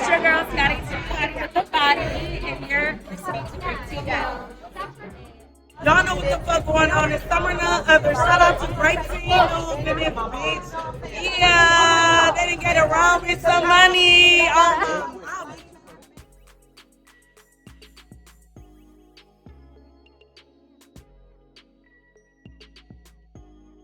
It's your girl Scotty Scotty with the body, and you're listening to Grape TV. Y'all know what the fuck going on. It's summer now. Shout out to Grape TV. Bitch. Yeah, they didn't get around with some money.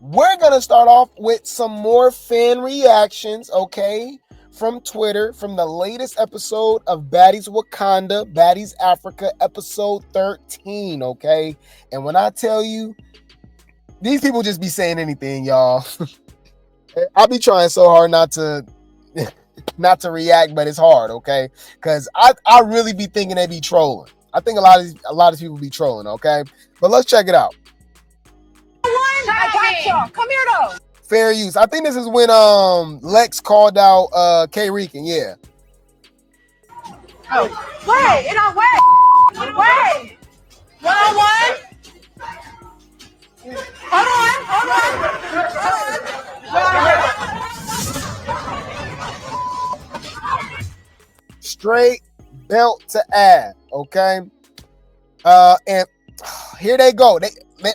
We're going to start off with some more fan reactions, okay, from Twitter, from the latest episode of Baddies Wakanda, Baddies Africa, episode 13, okay? And when I tell you, these people just be saying anything, y'all. I be trying so hard not to react, but it's hard, okay? Because I really be thinking they be trolling. I think a lot of people be trolling, okay? But let's check it out. I got y'all. Come here though. Fair use. I think this is when Lex called out K Rican, yeah. Oh. Wait, it don't wait. Wait. One. Hold on. Straight belt to ass, okay? And here they go. They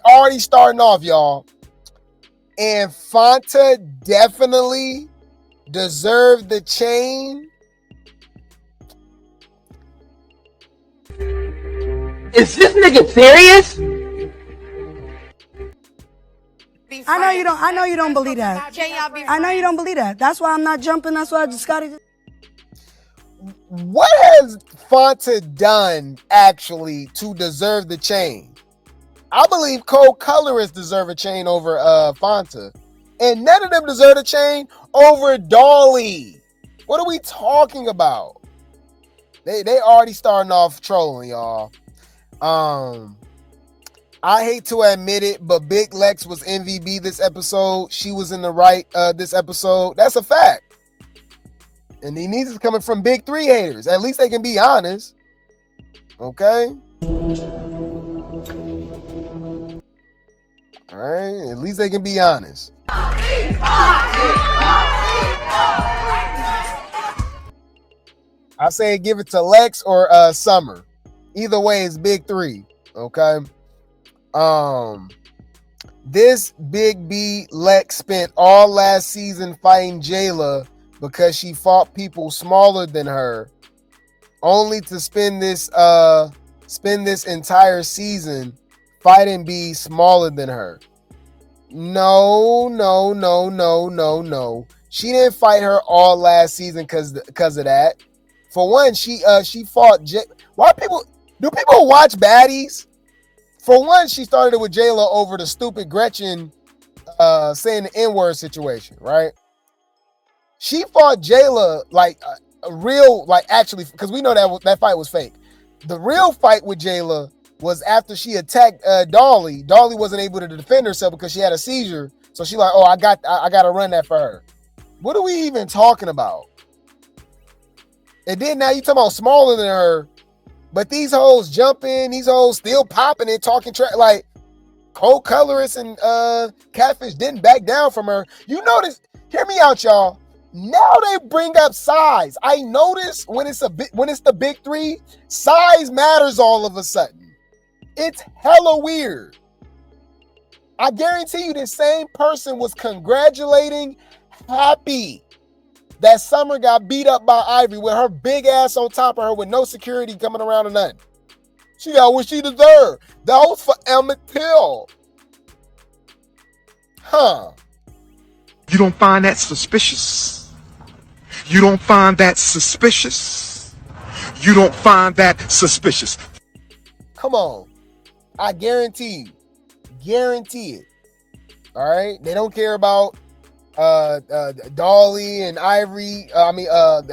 already starting off, y'all. And Fanta definitely deserved the chain. Is this nigga serious? I know you don't believe that. I know you don't believe that. That's why I'm not jumping. That's why I just got it. What has Fanta done actually to deserve the chain? I believe Kold colorists deserve a chain over Fanta. And none of them deserve a chain over Dolly. What are we talking about? They already starting off trolling, y'all. I hate to admit it, but Big Lex was MVP this episode. She was in the right this episode. That's a fact. And he needs it coming from Big 3 haters. At least they can be honest. Okay? All right, at least they can be honest. I say give it to Lex or Summer. Either way, it's Big 3. Okay. This Big B Lex spent all last season fighting Jayla because she fought people smaller than her, only to spend this entire season fighting B smaller than her. No. She didn't fight her all last season because of that. For one, she fought. Do people watch Baddies? For one, she started it with Jayla over the stupid Gretchen saying the N-word situation, right? She fought Jayla like a real, like actually, because we know that fight was fake. The real fight with Jayla was after she attacked Dolly. Dolly wasn't able to defend herself because she had a seizure. So she like, oh, I got to run that for her. What are we even talking about? And then now you talking about smaller than her, but these hoes jumping, these hoes still popping and talking trash. Like Kold colorists and Catfish didn't back down from her. You notice? Hear me out, y'all. Now they bring up size. I notice when it's the Big 3, size matters all of a sudden. It's hella weird. I guarantee you the same person was congratulating Happy that Summer got beat up by Ivory with her big ass on top of her with no security coming around or nothing. She got what she deserved. That was for Emmett Till. Huh. You don't find that suspicious? You don't find that suspicious? You don't find that suspicious? Come on. I guarantee you. Guarantee it. All right? They don't care about Dolly and Ivory.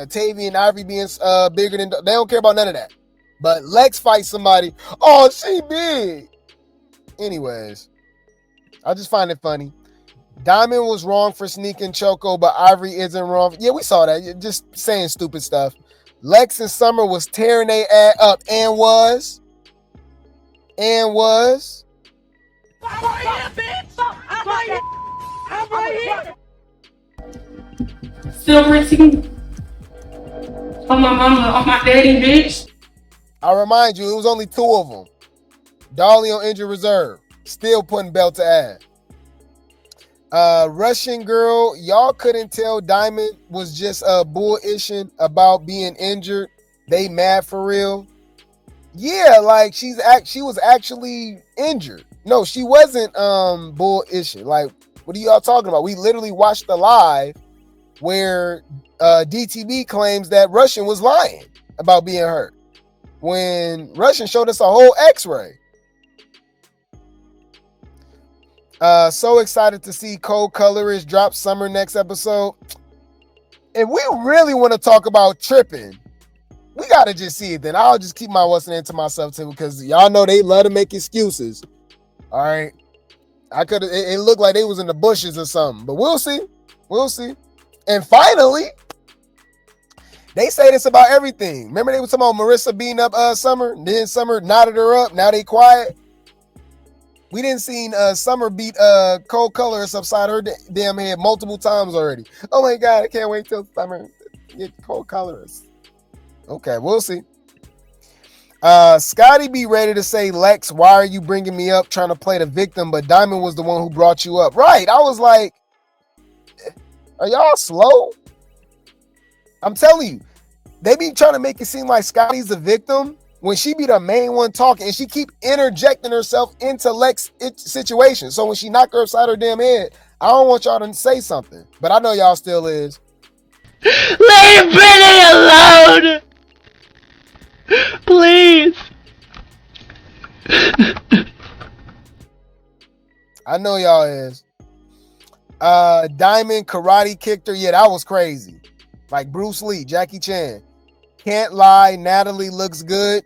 Tavy and Ivory being bigger than... They don't care about none of that. But Lex fights somebody. Oh, she big. Anyways. I just find it funny. Diamond was wrong for sneaking Choco, but Ivory isn't wrong. Yeah, we saw that. You're just saying stupid stuff. Lex and Summer was tearing their ass up and was. I'm right here, bitch. I'm right here. Still rinsing. On my mama, on my daddy, bitch. I remind you, it was only 2 of them. Dolly on injured reserve. Still putting belt to ass. Russian girl, y'all couldn't tell Diamond was just bullishing about being injured. They mad for real. Yeah, like she was actually injured. No, she wasn't bullishing. Like, what are y'all talking about? We literally watched the live where DTB claims that Russian was lying about being hurt when Russian showed us a whole x-ray. So excited to see Kold Colorist drop Summer next episode. If we really want to talk about tripping, we got to just see it then. I'll just keep my what's name to myself too, because y'all know they love to make excuses. All right. It looked like they was in the bushes or something, but we'll see. We'll see. And finally, they say this about everything. Remember they were talking about Marissa beating up Summer? Then Summer knotted her up. Now they quiet. We didn't see Summer beat Kold Colorist upside her damn head multiple times already. Oh my God, I can't wait till Summer get Kold Colorist. Okay, we'll see. Scotty be ready to say, Lex, why are you bringing me up trying to play the victim? But Diamond was the one who brought you up. Right, I was like, are y'all slow? I'm telling you, they be trying to make it seem like Scotty's the victim when she be the main one talking, and she keep interjecting herself into Lex's situation. So when she knock her upside her damn head, I don't want y'all to say something, but I know y'all still is. Leave Brittany alone! Please! I know y'all is. Diamond karate kicked her. Yeah, that was crazy. Like Bruce Lee, Jackie Chan. Can't lie, Natalie looks good.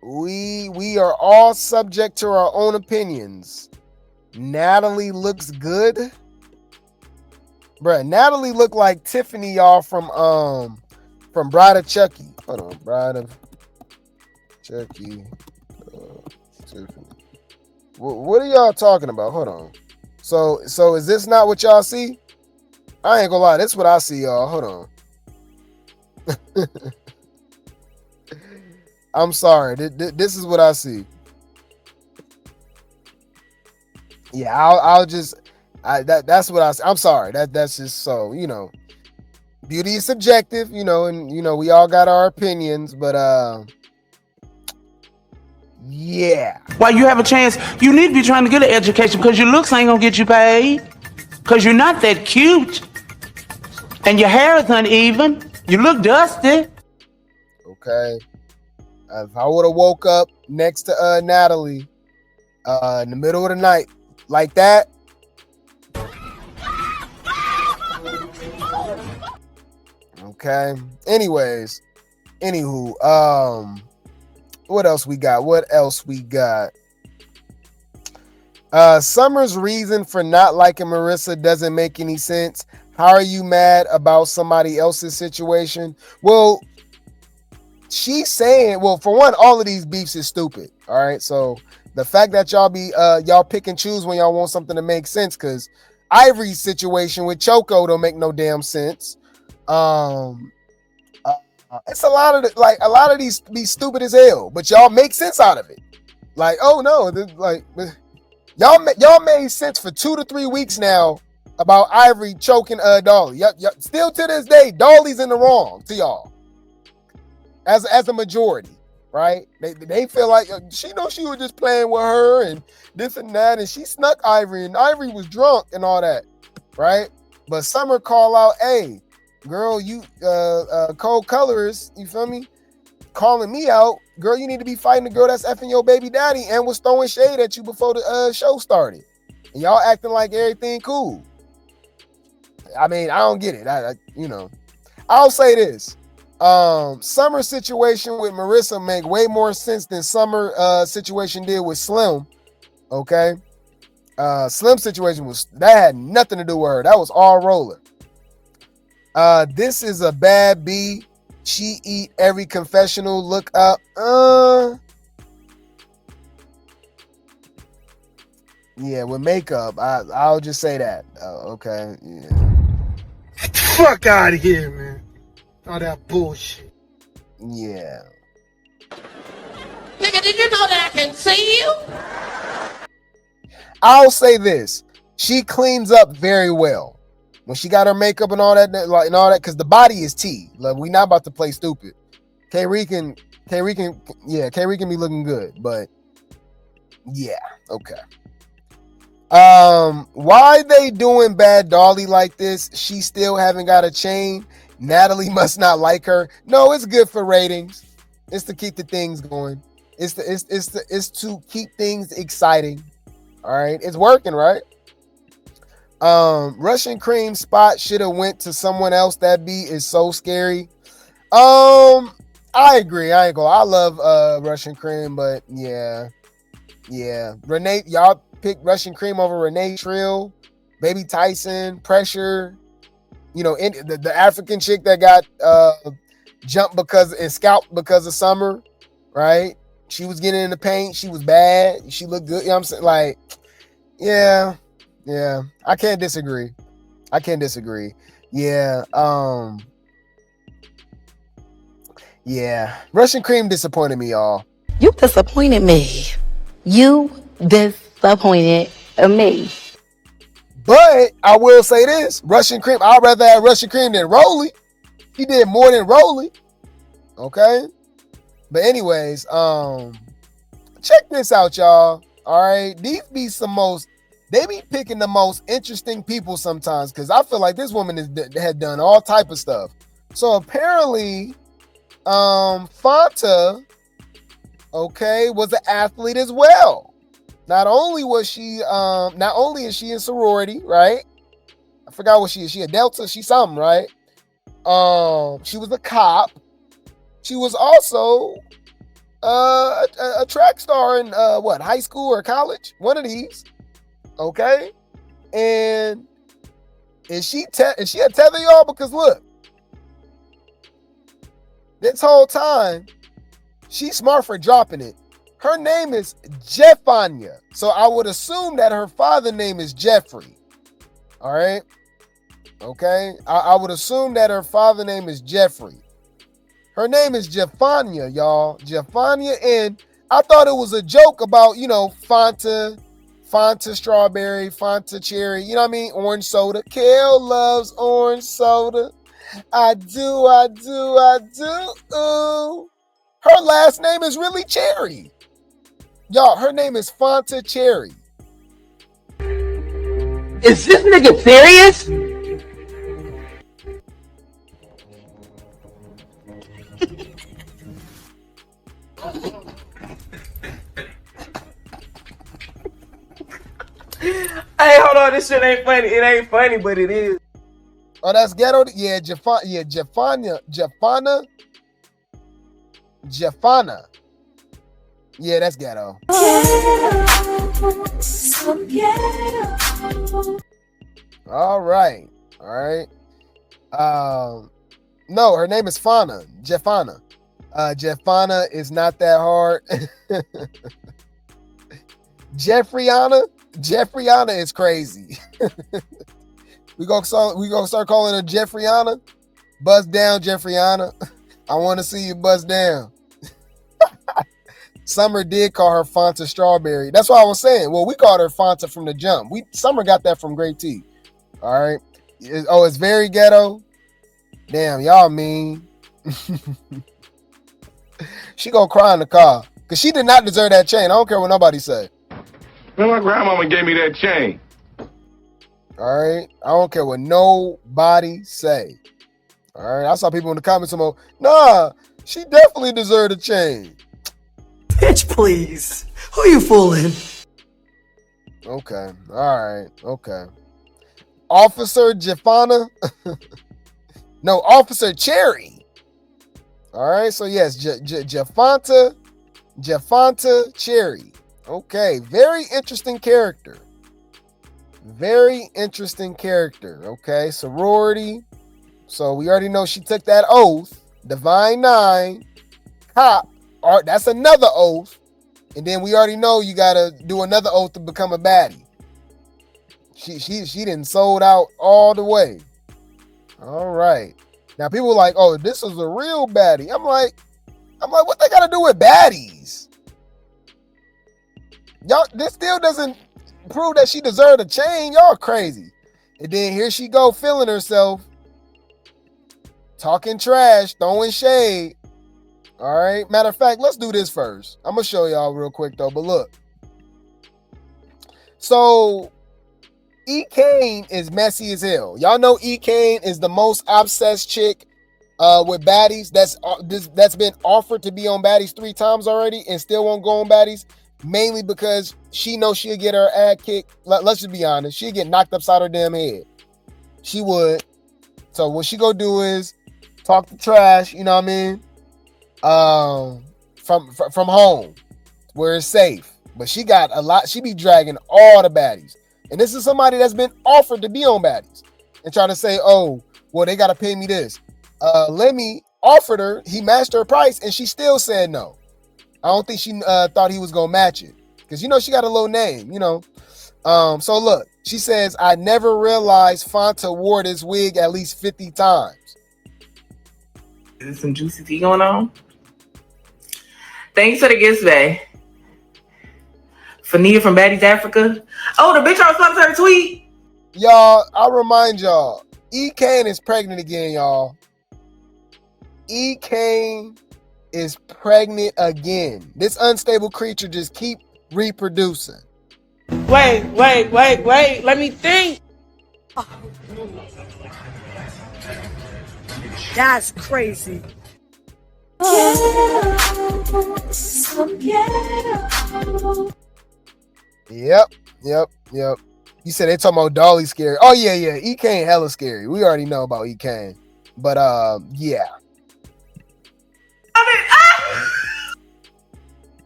We are all subject to our own opinions. Natalie looks good. Bruh, Natalie looked like Tiffany, y'all, from Bride of Chucky. Hold on, Bride of Chucky. Tiffany. What are y'all talking about? Hold on. So is this not what y'all see? I ain't gonna lie, this is what I see, y'all. Hold on. I'm sorry. This is what I see. Yeah, I'll just that's what I see. I'm sorry. That's just so, beauty is subjective, and we all got our opinions, but yeah. While you have a chance, you need to be trying to get an education because your looks ain't gonna get you paid. Because you're not that cute. And your hair is uneven. You look dusty. Okay. If I would have woke up next to Natalie in the middle of the night like that, okay. Anyways, anywho, what else we got? Summer's reason for not liking Marissa doesn't make any sense. How are you mad about somebody else's situation? Well, she's saying, for one, all of these beefs is stupid. All right. So the fact that y'all pick and choose when y'all want something to make sense, because Ivory's situation with Choco don't make no damn sense. It's a lot of these be stupid as hell, but y'all make sense out of it. Like, oh no, y'all made sense for 2 to 3 weeks now about Ivory choking Dolly. Yep. Still to this day, Dolly's in the wrong to y'all. As a majority, right? They feel like she knows she was just playing with her and this and that, and she snuck Ivory, and Ivory was drunk and all that, right? But Summer call out, hey, girl, you Kold Colorist, you feel me? Calling me out, girl, you need to be fighting the girl that's effing your baby daddy and was throwing shade at you before the show started. And y'all acting like everything cool. I mean, I don't get it. I'll say this. Summer's situation with Marissa make way more sense than Summer situation did with Slim. Okay. Slim's situation that had nothing to do with her. That was all roller. This is a bad B. She eat every confessional. Look up. Yeah, with makeup. I'll just say that. Okay. Yeah. Fuck out of here, man. All that bullshit. Yeah. Nigga, did you know that I can see you? I'll say this: she cleans up very well when she got her makeup and all that, like and all that. Because the body is tea. Like, we not about to play stupid. K-Ree can be looking good, but yeah, okay. Why they doing Bad Dolly like this? She still haven't got a chain. Natalie must not like her. No, it's good for ratings. It's to keep the things going. It's to keep things exciting. All right, it's working, right? Russian cream spot should have went to someone else. That beat is so scary. I agree. I ain't gonna. I love Russian cream, but yeah. Renee, y'all picked Russian cream over Renee Trill, Baby Tyson, Pressure. You know, the African chick that got jumped and scalped because of Summer, right? She was getting in the paint. She was bad. She looked good. You know what I'm saying? Like, yeah. I can't disagree. Yeah. Yeah. Russian cream disappointed me, y'all. You disappointed me. You disappointed me. But I will say this: Russian cream. I'd rather have Russian cream than Rolly. He did more than Rolly. Okay. But anyways, check this out, y'all. All right, these be they be picking the most interesting people sometimes, because I feel like this woman had done all type of stuff. So apparently, Fanta, okay, was an athlete as well. Not only is she in sorority, right? I forgot what she is. She a Delta. She something, right? She was a cop. She was also a track star in high school or college? One of these. Okay? And she a tether, y'all? Because look, this whole time, she's smart for dropping it. Her name is Fania. So I would assume that her father's name is Jeffrey. All right? Okay? I would assume that her father's name is Jeffrey. Her name is Fania, y'all. Fania, and I thought it was a joke about, Fanta strawberry, Fanta cherry, you know what I mean? Orange soda. Kel loves orange soda. I do. Ooh. Her last name is really Cherry. Y'all, her name is Fanta Cherry. Is this nigga serious? Hey, hold on, this shit ain't funny. It ain't funny, but it is. Oh, that's ghetto. Yeah, Jafana. Yeah, that's ghetto. All right. No, her name is Fana. Jeffana. Jeffana is not that hard. Jeffriana is crazy. we gonna start calling her Jeffriana. Buzz down, Jeffriana. I want to see you buzz down. Summer did call her Fanta Strawberry. That's what I was saying. Well, we called her Fanta from the jump. Summer got that from Grape Tea. All right. It's very ghetto. Damn, y'all mean. She gonna cry in the car because she did not deserve that chain. I don't care what nobody say. Man, my grandmama gave me that chain. All right. I don't care what nobody say. All right. I saw people in the comments saying, nah, she definitely deserved a chain. Bitch, please. Who you fooling? Okay. All right. Okay. Officer Jeffana. No, Officer Cherry. All right. So, yes, Jeffanta Cherry. Okay. Very interesting character. Okay. Sorority. So, we already know she took that oath. Divine Nine. Cop. That's another oath. And then we already know you got to do another oath to become a baddie. She done sold out all the way. All right. Now people are like, oh, this is a real baddie. I'm like, what they got to do with baddies? Y'all, this still doesn't prove that she deserved a chain. Y'all crazy. And then here she go, feeling herself, talking trash, throwing shade. All right. Matter of fact, let's do this first. I'm gonna show y'all real quick though. But look, so Ekane is messy as hell. Y'all know Ekane is the most obsessed chick with baddies. That's been offered to be on baddies 3 times already and still won't go on baddies. Mainly because she knows she'll get her ass kicked. Let's just be honest. She'll get knocked upside her damn head. She would. So what she gonna do is talk the trash, you know what I mean? From home where it's safe. But she got a lot. She be dragging all the baddies. And this is somebody that's been offered to be on baddies and trying to say, oh, well, they got to pay me this. Lemmy offered her. He matched her price and she still said no. I don't think she thought he was going to match it because, you know, she got a little name, you know. So look, she says, I never realized Fanta wore this wig at least 50 times. Is there some juicy tea going on? Thanks for the gifts, babe. Fania from Baddies Africa. Oh, the bitch I was supposed to her tweet. Y'all, I'll remind y'all, Ekane is pregnant again, y'all. Ekane is pregnant again. This unstable creature just keep reproducing. Wait. Let me think. That's crazy. Yep. You said they talking about Dolly scary. Oh yeah. Ekane hella scary. We already know about Ekane. But yeah.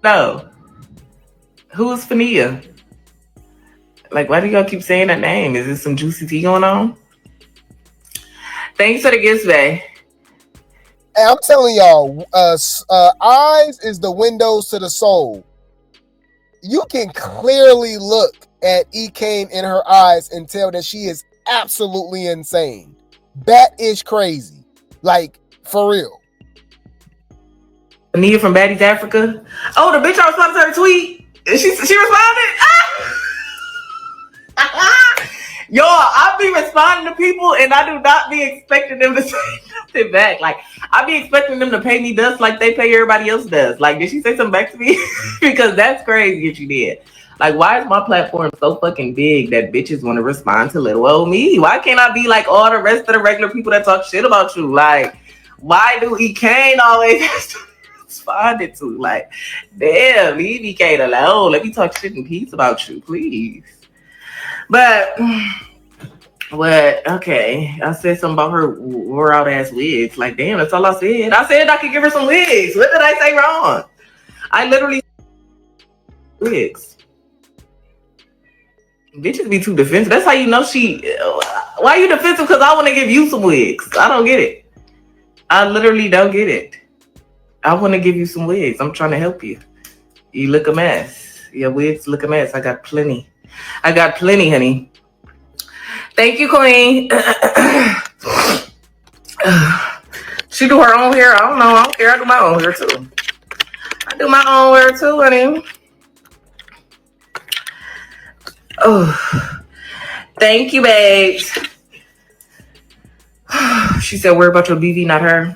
No. Who's Fania? Like, why do y'all keep saying that name? Is there some juicy tea going on? Thanks for the gifts, babe. Hey, I'm telling y'all, eyes is the windows to the soul. You can clearly look at Ekane in her eyes and tell that she is absolutely insane. Bat-ish crazy. Like, for real. Fania from Baddies Africa. Oh, the bitch I was supposed to her tweet. She responded. Yo, I be responding to people and I do not be expecting them to say nothing back. Like, I be expecting them to pay me dust like they pay everybody else does. Like, did she say something back to me? Because that's crazy if she did. Like, why is my platform so fucking big that bitches want to respond to little old me? Why can't I be like all the rest of the regular people that talk shit about you? Like, why do Ekane always have to respond to? Like, damn, leave Ekane alone. Let me talk shit in peace about you, please. But what? Okay, I said something about her wore out ass wigs. Like, damn, that's all I said. I said I could give her some wigs. What did I say wrong? I literally wigs. Bitches be too defensive. That's how you know she. Why are you defensive? Because I want to give you some wigs. I don't get it. I literally don't get it. I want to give you some wigs. I'm trying to help you. You look a mess. Your wigs look a mess. I got plenty. Honey. Thank you, Queen. She do her own hair. I don't know. I don't care. I do my own hair too. Honey. Oh, thank you, babes. She said, worry about your BV, not her.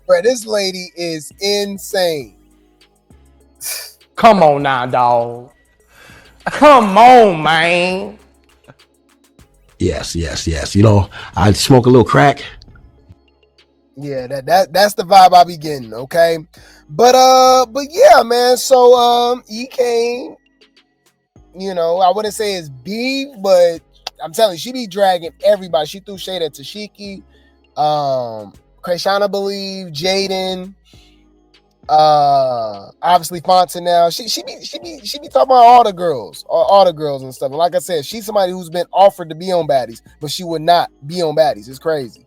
Bro, this lady is insane. Come on now, dog. Come on, man. Yes. You know, I smoke a little crack. Yeah, that's the vibe I be getting, okay? But yeah, man. So Ekane, you know, I wouldn't say it's beef, but I'm telling you, she be dragging everybody. She threw shade at Tesehki, Krishana Believe, Jaden, Obviously Fonta now. She be talking about all the girls and stuff. And like I said, she's somebody who's been offered to be on Baddies, but she would not be on Baddies. It's crazy.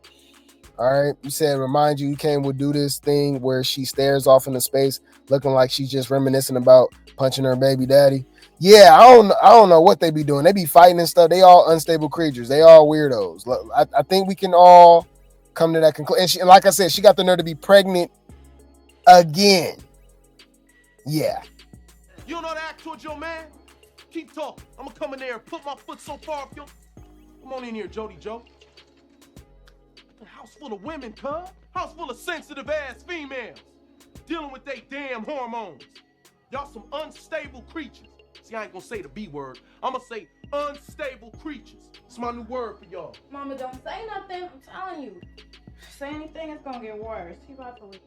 All right. You said, remind you, Ekane would do this thing where she stares off into space, looking like she's just reminiscing about punching her baby daddy. Yeah, I don't know what they be doing. They be fighting and stuff. They all unstable creatures. They all weirdos. I think we can all come to that conclusion. And like I said, she got the nerve to be pregnant again. Yeah. You don't know how to act towards your man? Keep talking. I'm gonna come in there and put my foot so far up your... Come on in here, Jody Joe. A house full of women, cuz. House full of sensitive ass females. Dealing with they damn hormones. Y'all some unstable creatures. See, I ain't gonna say the B word. I'm gonna say unstable creatures. It's my new word for y'all. Mama, don't say nothing. I'm telling you. Say anything, it's gonna get worse. He about to leave.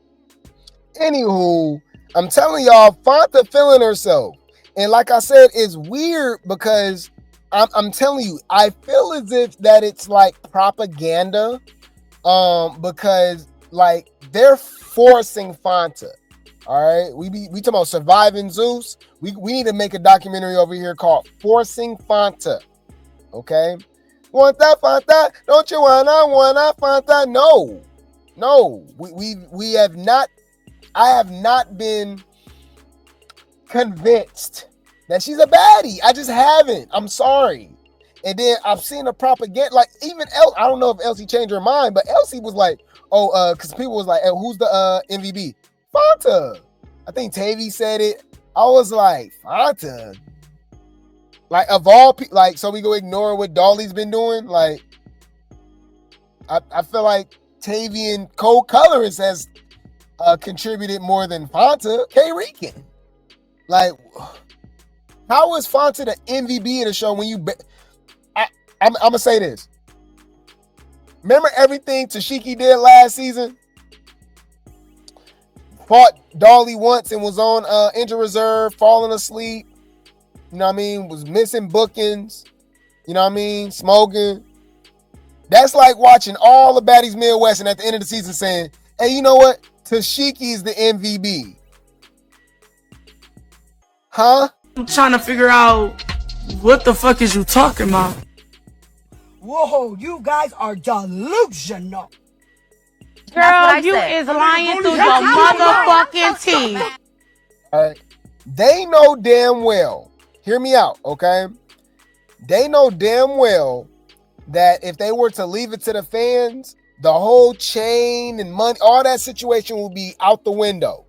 Anywho, I'm telling y'all, Fonta feeling herself. And like I said, it's weird because I'm telling you, I feel as if that it's like propaganda. Because like they're forcing Fonta. All right, we talking about surviving Zeus. We need to make a documentary over here called Forcing Fonta. Okay, want that Fonta? Don't you wanna Fonta? No, we have not. I have not been convinced that she's a baddie. I just haven't. I'm sorry. And then I've seen the propaganda, like even I don't know if Elsie changed her mind, but Elsie was like, because people was like, who's the MVP? Fonta. I think Tavy said it. I was like, Fonta. Like of all people, like, so we go ignore what Dolly's been doing. Like, I feel like Tavy and Kold Colorist has contributed more than Fonta. K-Rican. Like, how is Fonta the MVP of the show when you... I'm going to say this. Remember everything Tesehki did last season? Fought Dolly once and was on injured reserve, falling asleep. You know what I mean? Was missing bookings. You know what I mean? Smoking. That's like watching all the Baddies Midwest and at the end of the season saying, hey, you know what? Tesehki is the MVP. Huh? I'm trying to figure out what the fuck is you talking about? Whoa, you guys are delusional. Girl, you is lying through your motherfucking teeth. All right. They know damn well. Hear me out, okay? They know damn well that if they were to leave it to the fans, the whole chain and money, all that situation will be out the window.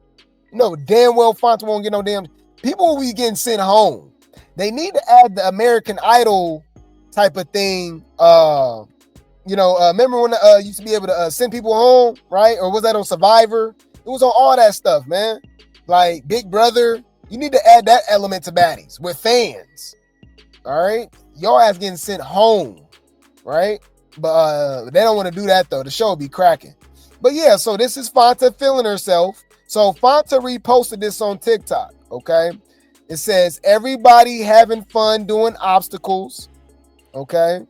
You know damn well Fonta won't get no damn... People will be getting sent home. They need to add the American Idol type of thing. Remember when used to be able to send people home, right? Or was that on Survivor? It was on all that stuff, man. Like Big Brother. You need to add that element to Baddies with fans. All right? Your ass getting sent home, right? But they don't want to do that, though. The show will be cracking. But yeah, so this is Fonta feeling herself. So Fonta reposted this on TikTok, okay? It says, everybody having fun doing obstacles, okay?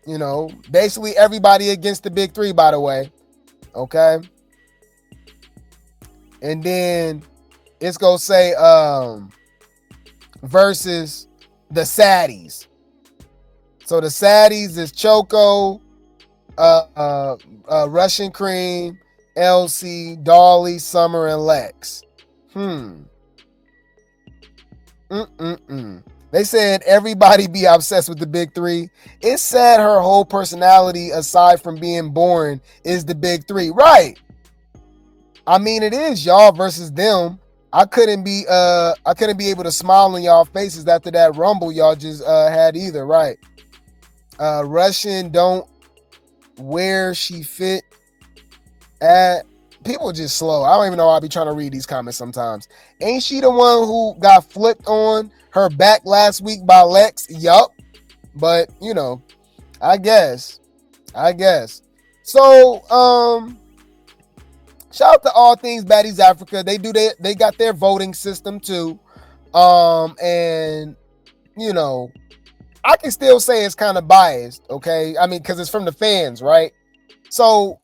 You know, basically everybody against the big three, by the way, okay? And then it's going to say versus the Saddies. So the Saddies is Choco, Russian Cream, Elsie, Dolly, Summer, and Lex. They said everybody be obsessed with the big three. It's sad her whole personality, aside from being boring, is the big three. Right. I mean, it is y'all versus them. I couldn't be able to smile on y'all faces after that rumble y'all just had either, right? Russian don't where she fit at. People just slow. I don't even know why I be trying to read these comments sometimes. Ain't she the one who got flipped on her back last week by Lex? Yup. But, you know, I guess. So, shout out to All Things Baddies Africa. They got their voting system too. And, you know, I can still say it's kind of biased, okay? I mean, because it's from the fans, right? So,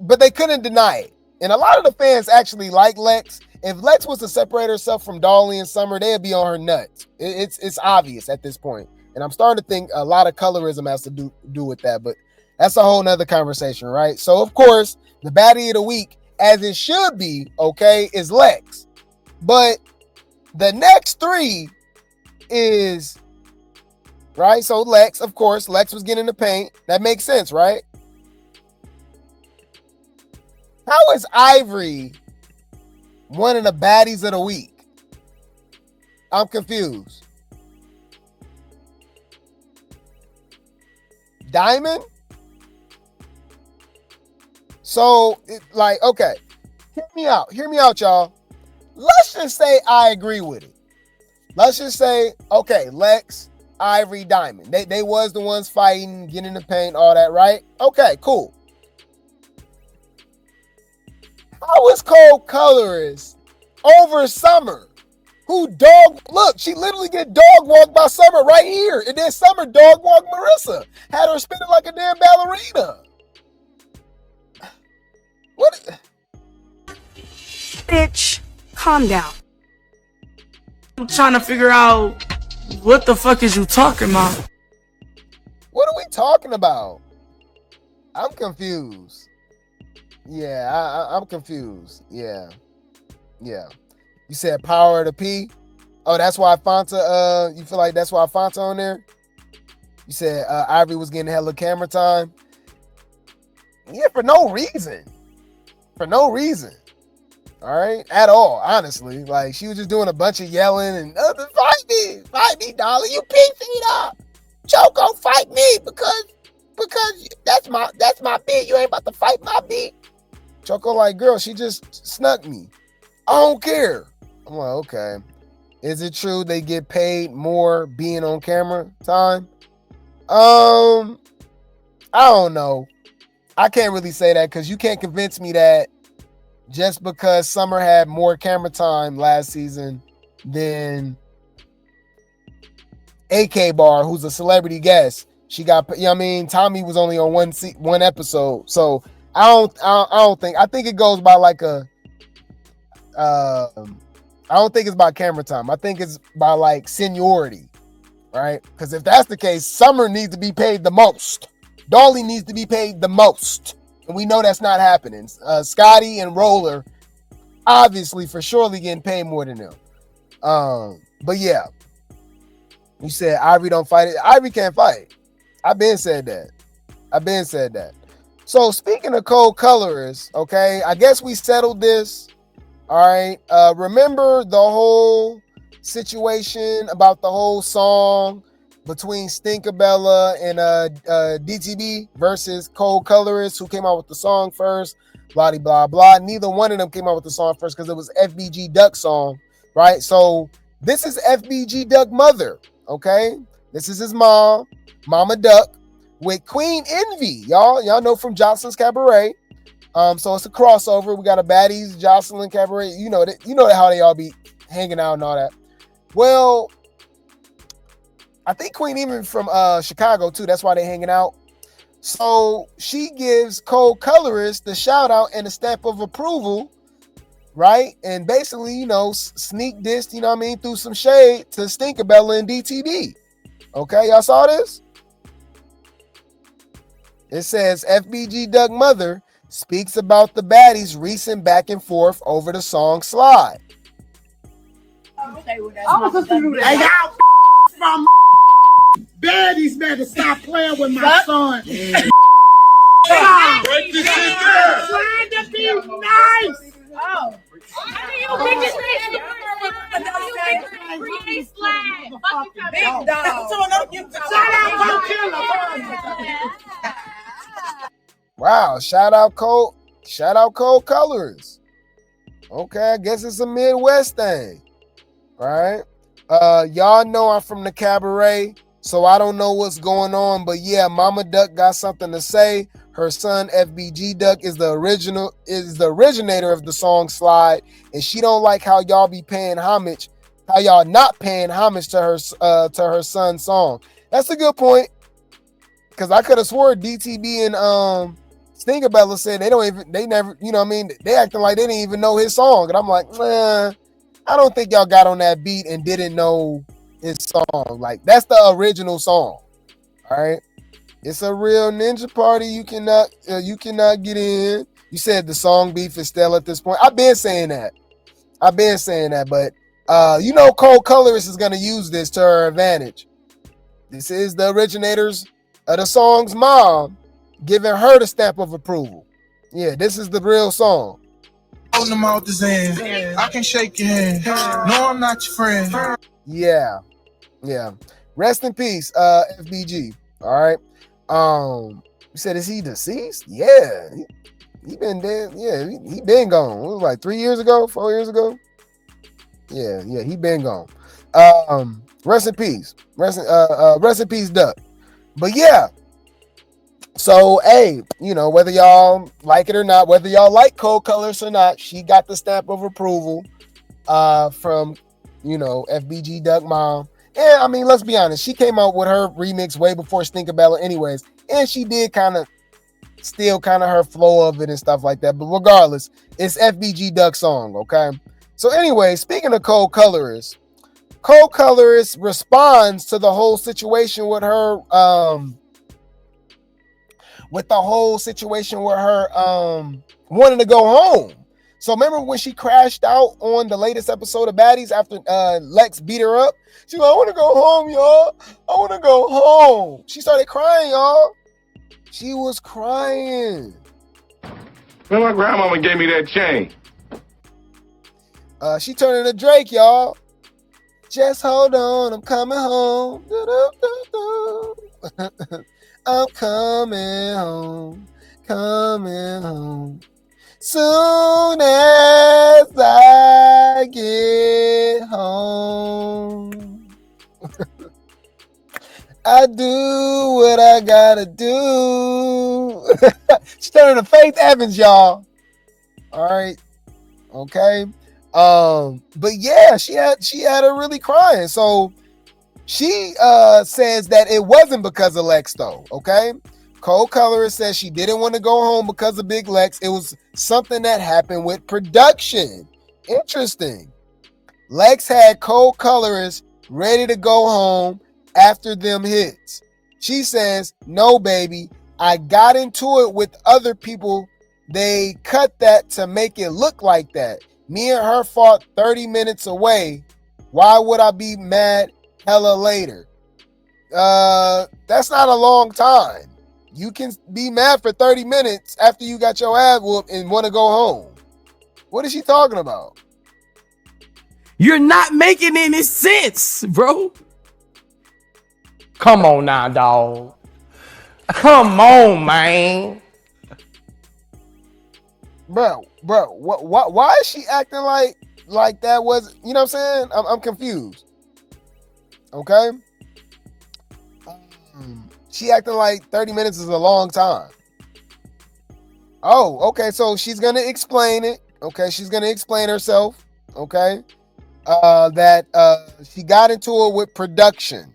but they couldn't deny it. And a lot of the fans actually like Lex. If Lex was to separate herself from Dolly and Summer, they'd be on her nuts. It's obvious at this point. And I'm starting to think a lot of colorism has to do with that, but that's a whole nother conversation, right? So, of course, the baddie of the week, as it should be, okay, is Lex. But the next three is, right? So, Lex, of course, Lex was getting the paint. That makes sense, right? How is Ivory one of the baddies of the week? I'm confused. Diamond? So, okay. Hear me out, y'all. Let's just say I agree with it. Let's just say, okay, Lex, Ivory, Diamond. They was the ones fighting, getting the paint, all that, right? Okay, cool. How is Kold colorist over Summer? Look, she literally get dog walked by Summer right here. And then Summer dog walked Marissa. Had her spinning like a damn ballerina. What? Bitch, calm down. I'm trying to figure out what the fuck is you talking about? What are we talking about? I'm confused. Yeah, I'm confused. Yeah. You said power of the P. Oh, that's why Fanta. You feel like that's why Fanta on there? You said Ivory was getting hella camera time. Yeah, for no reason. All right, at all. Honestly, like she was just doing a bunch of yelling and fight me, Dolly. You piece it up. Choco, fight me because that's my beat. You ain't about to fight my beat. Choco, like, girl, she just snuck me. I don't care. I'm like, okay. Is it true they get paid more being on camera time? I don't know. I can't really say that because you can't convince me that just because Summer had more camera time last season than AK Bar, who's a celebrity guest, she got, you know what I mean? Tommy was only on one episode. So I think it goes by like I don't think it's by camera time. I think it's by like seniority, right? Because if that's the case, Summer needs to be paid the most. Dolly needs to be paid the most. And we know that's not happening. Scotty and Roller, obviously, for surely getting paid more than them. But yeah, you said Ivory don't fight it. Ivory can't fight. I've been said that. So speaking of Kold colorists, okay, I guess we settled this. All right. Remember the whole situation about the whole song between Stinkabella and DTB versus Kold colorists, who came out with the song first, blah, blah, blah. Neither one of them came out with the song first because it was FBG Duck's song, right? So this is FBG Duck mother, okay? This is his mom, Mama Duck, with Queen Envy, y'all know from Jocelyn's Cabaret. So it's a crossover. We got a Baddies, Jocelyn, Cabaret. You know how they all be hanging out and all that. Well, I think Queen even from Chicago too. That's why they hanging out. So she gives Kold colorist the shout out and the stamp of approval, right? And basically, sneak dissed, what I mean, threw some shade to Stinkabella and DTB. Okay, y'all saw this? It says FBG Duck Mother speaks about the Baddies' recent back and forth over the song Slide. Hey, y'all from Baddies better stop playing with my son. Break this shit down. Trying to be nice. Oh. Big dog. Wow, shout out Kold colors. Okay, I guess it's a Midwest thing. Right? Y'all know I'm from the Cabaret, so I don't know what's going on, but yeah, Mama Duck got something to say. Her son FBG Duck is the originator of the song Slide, and she don't like how y'all be paying homage, how y'all not paying homage to her son's song. That's a good point, because I could have swore DTB and Stinkabella said they never, you know what I mean? They acting like they didn't even know his song. And I'm like, I don't think y'all got on that beat and didn't know his song. Like, that's the original song. All right. It's a real ninja party. You cannot get in. You said the song beef is still at this point. I've been saying that. But Kold Colorist is gonna use this to her advantage. This is the originators of the song's mom giving her the stamp of approval. Yeah, this is the real song. On the mouth is in. I can shake your hand. No, I'm not your friend. Yeah. Rest in peace, FBG. All right. You said, is he deceased? Yeah. He been dead. Yeah, he been gone. It was like 3 years ago, 4 years ago. Yeah, he been gone. Rest in peace. Rest in peace, Duck. But yeah. So, hey, whether y'all like it or not, whether y'all like Kold Colors or not, she got the stamp of approval from, FBG Duck Mom. And I mean, let's be honest, she came out with her remix way before Stinkabella anyways. And she did kind of steal her flow of it and stuff like that. But regardless, it's FBG Duck's song, okay? So anyway, speaking of Kold Colorist responds to the whole situation with her, wanting to go home. So remember when she crashed out on the latest episode of Baddies after Lex beat her up? She was like, I want to go home, y'all. I want to go home. She started crying, y'all. She was crying. When my grandmama gave me that chain. She turned into Drake, y'all. Just hold on, I'm coming home. I'm coming home. Soon as I get home, I do what I gotta do. She's turning to Faith Evans, y'all. All right. Okay. But yeah, she had her really crying. So she says that it wasn't because of Lex though. Okay. Kold Colorist says she didn't want to go home because of Big Lex. It was something that happened with production. Interesting. Lex had Kold Colorist ready to go home after them hits. She says, no, baby, I got into it with other people. They cut that to make it look like that. Me and her fought 30 minutes away. Why would I be mad hella later? That's not a long time. You can be mad for 30 minutes after you got your ass whooped and want to go home. What is she talking about? You're not making any sense, bro. Come on now, dog. Come on, man. Bro, why is she acting like that was, you know what I'm saying? I'm confused. Okay? She acting like 30 minutes is a long time. Oh, okay, so she's going to explain it. Okay, she's going to explain herself. Okay? That she got into it with production.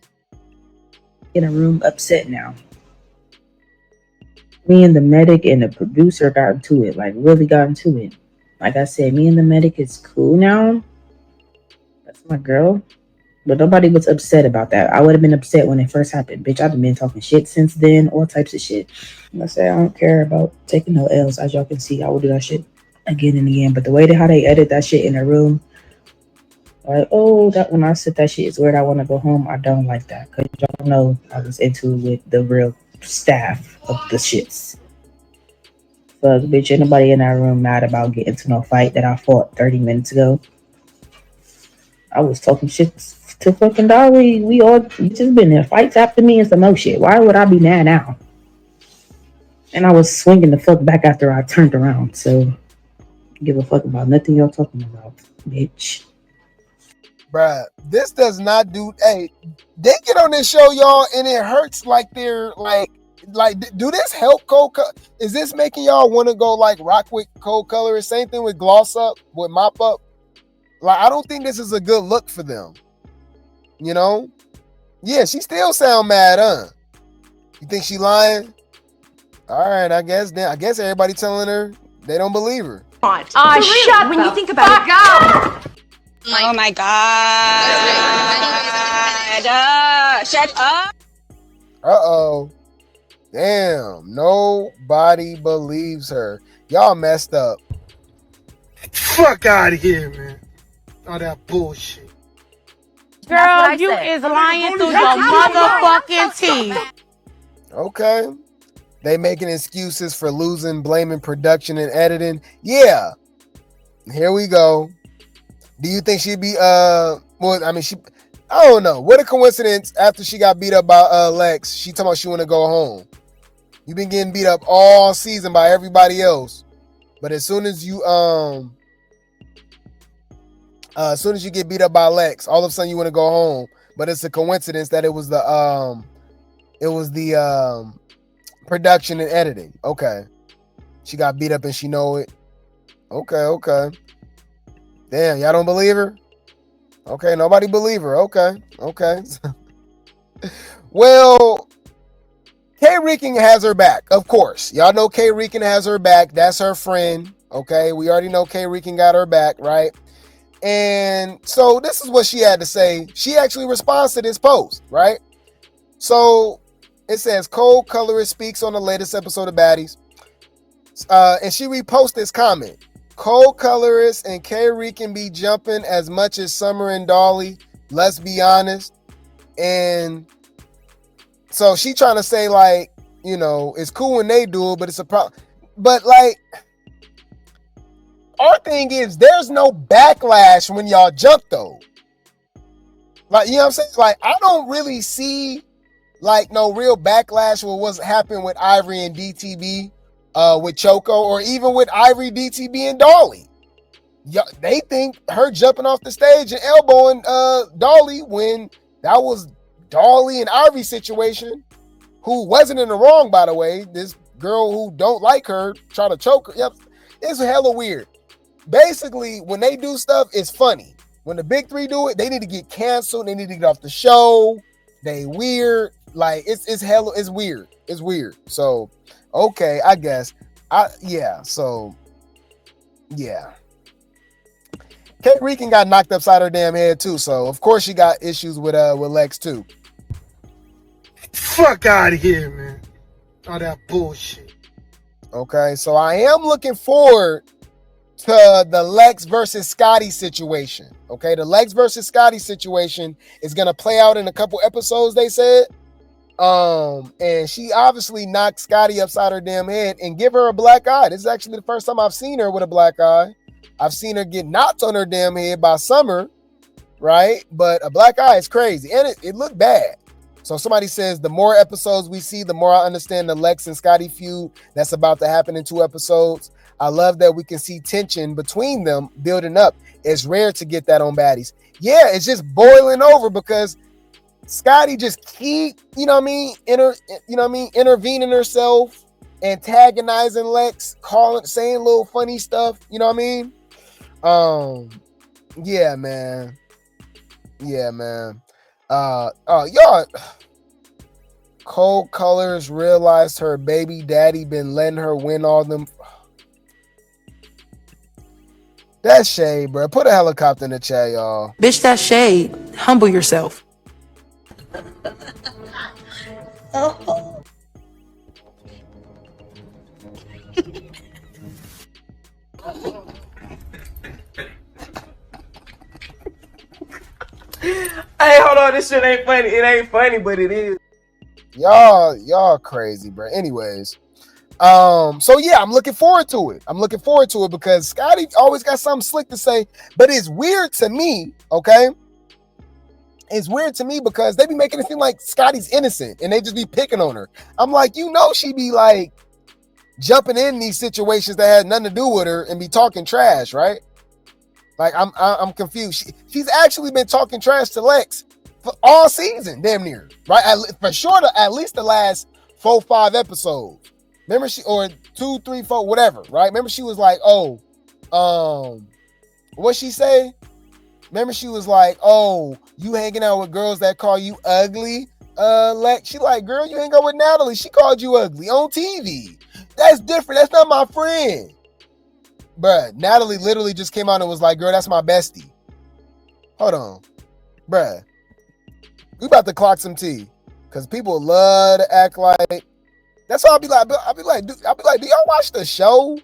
In a room upset now. Me and the medic and the producer got into it, like really got into it. Like I said, me and the medic is cool now. That's my girl. But nobody was upset about that. I would have been upset when it first happened. Bitch, I've been talking shit since then, all types of shit. Like I said, I don't care about taking no L's. As y'all can see, I will do that shit again and again. But the way that how they edit that shit in the room, like, oh, that when I said that shit is weird, I want to go home, I don't like that. Because y'all know I was into it with the real staff of the shits. Fuck, bitch, anybody in that room mad about getting to no fight that I fought 30 minutes ago? I was talking shit to fucking Dolly. We just been in fights after me and some more shit. Why would I be mad now? And I was swinging the fuck back after I turned around. So, give a fuck about nothing y'all talking about, bitch. Bruh, this does not do. Hey, they get on this show, y'all, and it hurts like they're like, do this help Kold Color? Is this making y'all want to go like rock with Kold Color? Same thing with Gloss Up, with Mop Up. Like, I don't think this is a good look for them. You know? Yeah, she still sound mad, huh? You think she lying? All right, I guess everybody telling her they don't believe her. Shut when you think about it. Oh my god. Shut up. Uh-oh. Damn, nobody believes her. Y'all messed up. Fuck out of here, man. All that bullshit. Girl, you is lying through your motherfucking teeth. Okay. They making excuses for losing, blaming production and editing. Yeah. Here we go. Do you think she'd be I don't know. What a coincidence after she got beat up by Lex, she talking about she want to go home. You've been getting beat up all season by everybody else. But as soon as you get beat up by Lex, all of a sudden you want to go home. But it's a coincidence that it was the production and editing. Okay. She got beat up and she know it. Okay. Damn, y'all don't believe her? Okay, nobody believe her. Okay. Well, K Rican has her back, of course. Y'all know K Rican has her back. That's her friend. Okay, we already know K Rican got her back, right? And so this is what she had to say. She actually responds to this post, right? So it says, Kold Colorist speaks on the latest episode of Baddies. And she reposts this comment. Kold Colorist and K Rican be jumping as much as Summer and Dolly. Let's be honest. And so she trying to say, like, you know, it's cool when they do it, but it's a problem. But like, our thing is there's no backlash when y'all jump though. Like, you know what I'm saying? Like, I don't really see like no real backlash with what's happened with Ivory and DTB, with Choco, or even with Ivory, DTB, and Dolly. They think her jumping off the stage and elbowing Dolly when that was Dolly and Ivory situation, who wasn't in the wrong, by the way. This girl who don't like her try to choke her. Yep, it's hella weird. Basically, when they do stuff, it's funny. When the big three do it, they need to get canceled. They need to get off the show. They weird. Like, it's weird. It's weird. So, okay, I guess. Yeah. K Rican got knocked upside her damn head too. So, of course, she got issues with Lex too. Fuck out of here, man. All that bullshit. Okay, so I am looking forward to the Lex versus Scotty situation. Okay, the Lex versus Scotty situation is gonna play out in a couple episodes, they said. And she obviously knocked Scotty upside her damn head and give her a black eye. This is actually the first time I've seen her with a black eye. I've seen her get knocked on her damn head by Summer, right? But a black eye is crazy, and it looked bad. So somebody says the more episodes we see, the more I understand the Lex and Scotty feud that's about to happen in 2 episodes. I love that we can see tension between them building up. It's rare to get that on Baddies. Yeah, it's just boiling over because Scotty just keep, intervening herself, antagonizing Lex, saying little funny stuff. You know what I mean? Yeah, man. Y'all. Kold Colors realized her baby daddy been letting her win all them. That's shade, bro. Put a helicopter in the chat, y'all. Bitch, that's shade. Humble yourself. Hey, hold on. This shit ain't funny. It ain't funny, but it is. Y'all crazy, bro. Anyways. So yeah, I'm looking forward to it. Because Scotty always got something slick to say, but it's weird to me, okay? It's weird to me because they be making it seem like Scotty's innocent and they just be picking on her. I'm like, she be like jumping in these situations that had nothing to do with her and be talking trash, right? Like, I'm confused. She's actually been talking trash to Lex for all season, damn near, right? For sure, at least the last 4-5 episodes. Remember or 2, 3, 4, whatever, right? Remember she was like, what'd she say? Remember she was like, you hanging out with girls that call you ugly? Lex, she like, girl, you hang out with Natalie. She called you ugly on TV. That's different. That's not my friend. Bruh, Natalie literally just came out and was like, girl, that's my bestie. Hold on. Bruh. We about to clock some tea. Because people love to act like. That's why I'll be like, do y'all watch the show?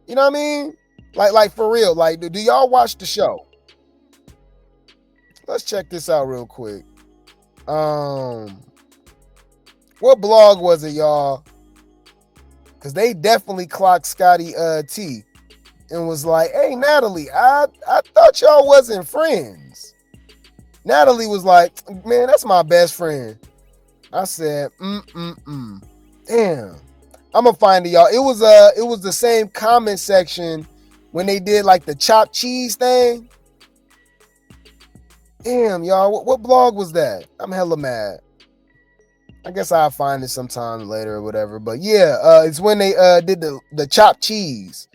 You know what I mean? Like for real. Like, do y'all watch the show? Let's check this out real quick. What blog was it, y'all? Because they definitely clocked Scotty T and was like, hey, Natalie, I thought y'all wasn't friends. Natalie was like, man, that's my best friend. I said, Damn. I'm gonna find it, y'all. It was the same comment section when they did like the chopped cheese thing. Damn, y'all. What blog was that? I'm hella mad. I guess I'll find it sometime later or whatever. But yeah, it's when they did the chopped cheese.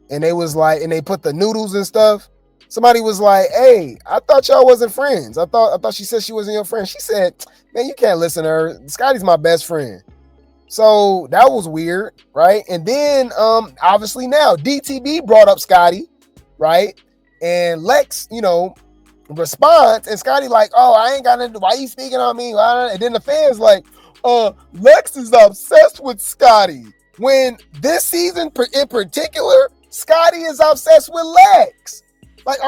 And they was like, and they put the noodles and stuff. Somebody was like, hey, I thought y'all wasn't friends. I thought she said she wasn't your friend. She said, man, you can't listen to her. Scotty's my best friend. So that was weird, right? And then obviously now DTB brought up Scotty, right? And Lex, responds, and Scotty like, oh, I ain't got nothing. Why you speaking on me? And then the fans like, Lex is obsessed with Scotty. When this season in particular, Scotty is obsessed with Lex. Like,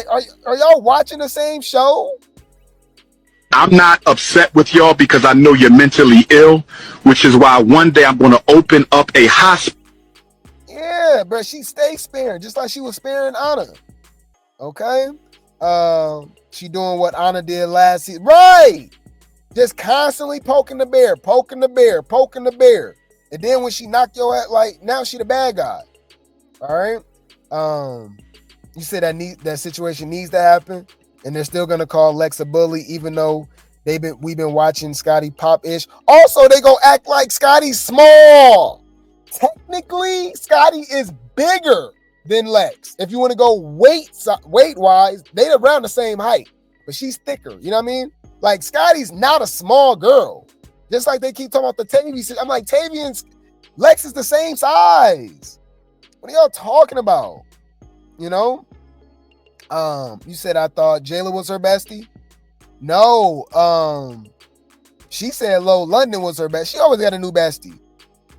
are y'all watching the same show? I'm not upset with y'all because I know you're mentally ill, which is why one day I'm going to open up a hospital. Yeah, bro, she stays sparing, just like she was sparing Anna. Okay? She doing what Anna did last season. Right! Just constantly poking the bear. And then when she knocked your ass, like, now she the bad guy. All right? You said that situation needs to happen, and they're still gonna call Lex a bully, even though we've been watching Scotty pop-ish. Also, they gonna act like Scotty's small. Technically, Scotty is bigger than Lex. If you want to go weight-wise, they around the same height, but she's thicker. You know what I mean? Like, Scotty's not a small girl. Just like they keep talking about the Tavy. I'm like, Tavy and Lex is the same size. What are y'all talking about? You know? You said I thought Jayla was her bestie? No. She said Low London was her best. She always got a new bestie.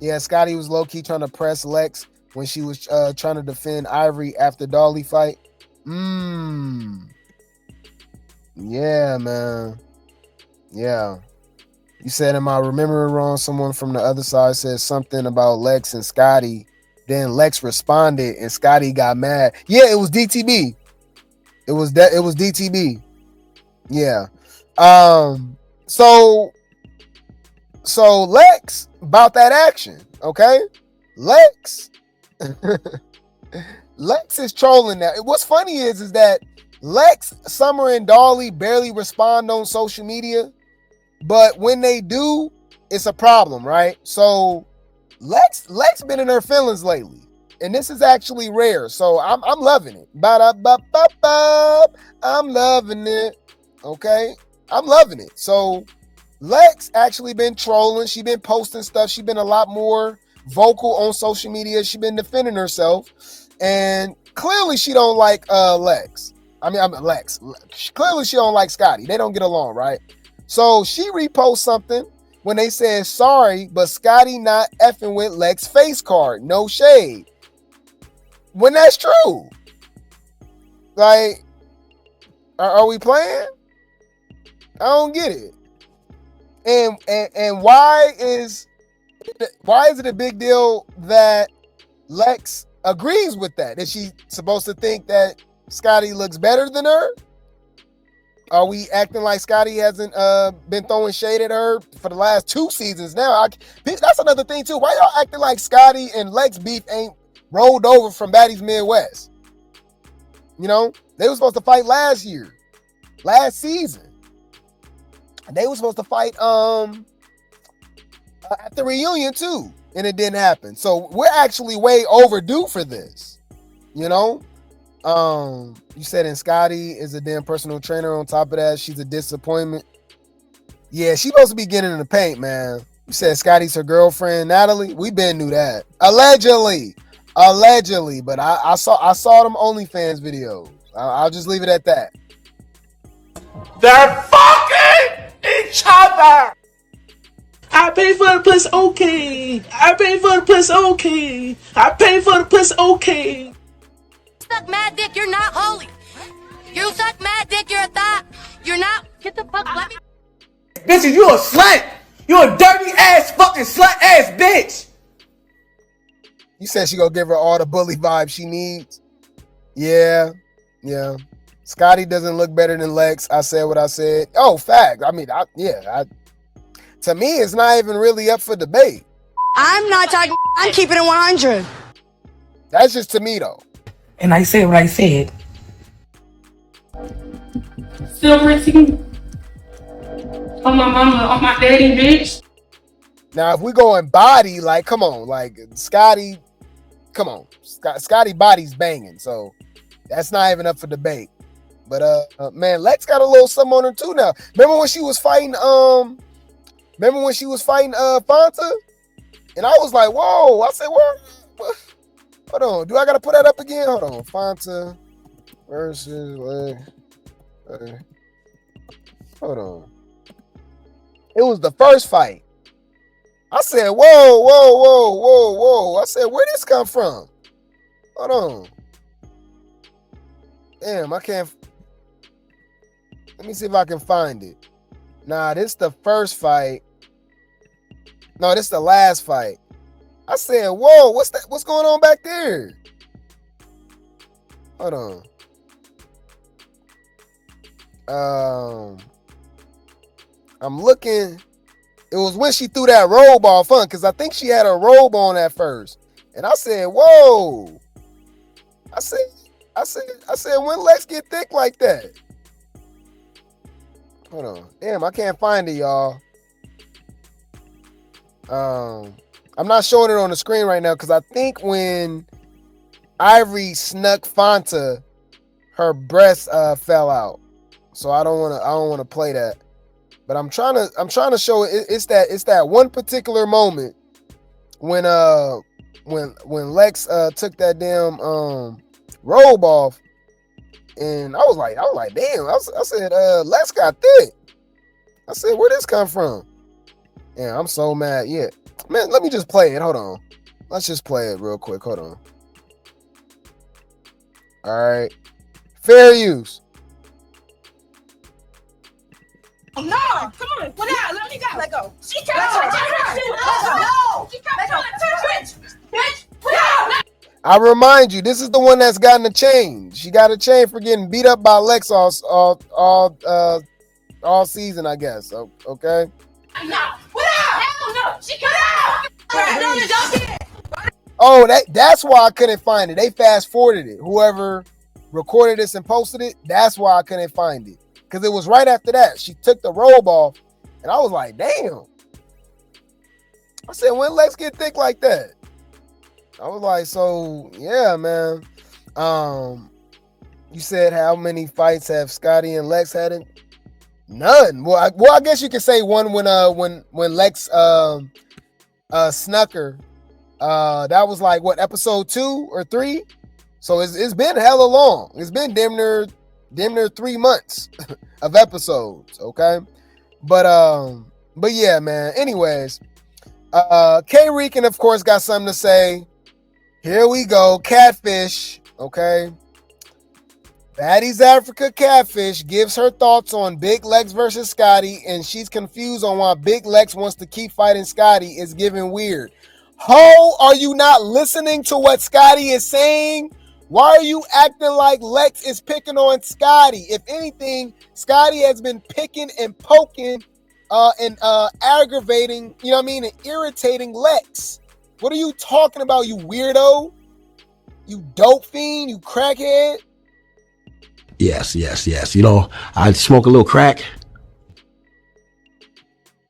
Yeah, Scotty was low-key trying to press Lex when she was trying to defend Ivory after Dolly fight. Yeah, man. Yeah. You said, am I remembering wrong? Someone from the other side said something about Lex and Scotty. Then Lex responded and Scotty got mad. Yeah, it was DTB. It was DTB. Yeah. So Lex about that action, okay? Lex is trolling now. What's funny is that Lex, Summer, and Dolly barely respond on social media, but when they do, it's a problem, right? So Lex been in her feelings lately, and this is actually rare. So I'm loving it. I'm loving it. Okay, I'm loving it. So Lex actually been trolling. She been posting stuff. She been a lot more vocal on social media. She been defending herself, and clearly she don't like Lex. Lex. Clearly she don't like Scotty. They don't get along, right? So she reposts something when they said sorry, but Scotty not effing with Lex face card. No shade. When that's true. Like, are we playing? I don't get it. And why is it a big deal that Lex agrees with that? Is she supposed to think that Scotty looks better than her? Are we acting like Scotty hasn't been throwing shade at her for the last 2 seasons now? That's another thing too. Why y'all acting like Scotty and Lex beef ain't rolled over from Baddies Midwest? You know, they were supposed to fight last season. They were supposed to fight at the reunion too, and it didn't happen. So we're actually way overdue for this. You know? You said, and Scotty is a damn personal trainer. On top of that, she's a disappointment. Yeah, she supposed to be getting in the paint, man. You said Scotty's her girlfriend, Natalie. We been knew that. Allegedly, but I saw them OnlyFans videos. I'll just leave it at that. They're fucking each other. I pay for the pussy, okay. I pay for the pussy, okay. I pay for the pussy, okay. Suck mad dick, you're not holy. You suck mad dick, you're a thought. You're not. Get the fuck. Let me. Bitches, you a slut. You a dirty ass fucking slut ass bitch. You said she gonna give her all the bully vibes she needs. Yeah. Scotty doesn't look better than Lex. I said what I said. Oh, fact. I mean, to me, it's not even really up for debate. I'm not talking. I'm keeping it 100. That's just to me, though. And I said what I said. Silver team. On my mama, on my daddy, bitch. Now, if we go in body, like, come on, like Scotty, come on, Scotty body's banging, so that's not even up for debate. But man, Lex got a little something on her too now. Remember when she was fighting Fanta? And I was like, whoa! I said, what? Hold on, do I gotta put that up again? Hold on, Fanta versus hold on. It was the first fight. I said, whoa. I said, where this come from? Hold on. Damn, I can't. Let me see if I can find it. Nah, this the first fight. No, this the last fight. I said, whoa, what's that? What's going on back there? Hold on. I'm looking. It was when she threw that robe off, because I think she had a robe on at first. And I said, whoa. I said, when Lex get thick like that? Hold on. Damn, I can't find it, y'all. I'm not showing it on the screen right now because I think when Ivory snuck Fanta, her breast fell out. So I don't want to play that. But I'm trying to show it. It's that one particular moment when Lex took that damn robe off, and I was like, damn. I said, Lex got thick. I said, where this come from? Yeah, I'm so mad. Yeah, man. Let me just play it. Hold on. Let's just play it real quick. Hold on. All right. Fair use. No, come on, put out. Let me go. Let go. She can't. No, she can't. Bitch, put out. I remind you, this is the one that's gotten a chain. She got a chain for getting beat up by Lex all season, I guess. Okay. No, put out. Hell no, she cut out. No, don't. Oh, that's why I couldn't find it. They fast forwarded it. Whoever recorded this and posted it, that's why I couldn't find it. Because it was right after that. She took the robe off, and I was like, damn. I said, when Lex get thick like that? I was like, so, yeah, man. You said how many fights have Scotty and Lex had? None. Well, I guess you could say one when Lex snuck her. That was like, what, episode 2 or 3? So it's been hella long. It's been damn near 3 months of episodes, okay? But yeah, man. Anyways, K-Reekin, of course, got something to say. Here we go. Catfish, okay? Baddies Africa Catfish gives her thoughts on Big Lex versus Scotty, and she's confused on why Big Lex wants to keep fighting Scotty. Is giving weird. Ho, are you not listening to what Scotty is saying? Why are you acting like Lex is picking on Scotty? If anything, Scotty has been picking and poking and aggravating, you know what I mean, and irritating Lex. What are you talking about, you weirdo? You dope fiend? You crackhead? Yes. You know, I smoke a little crack.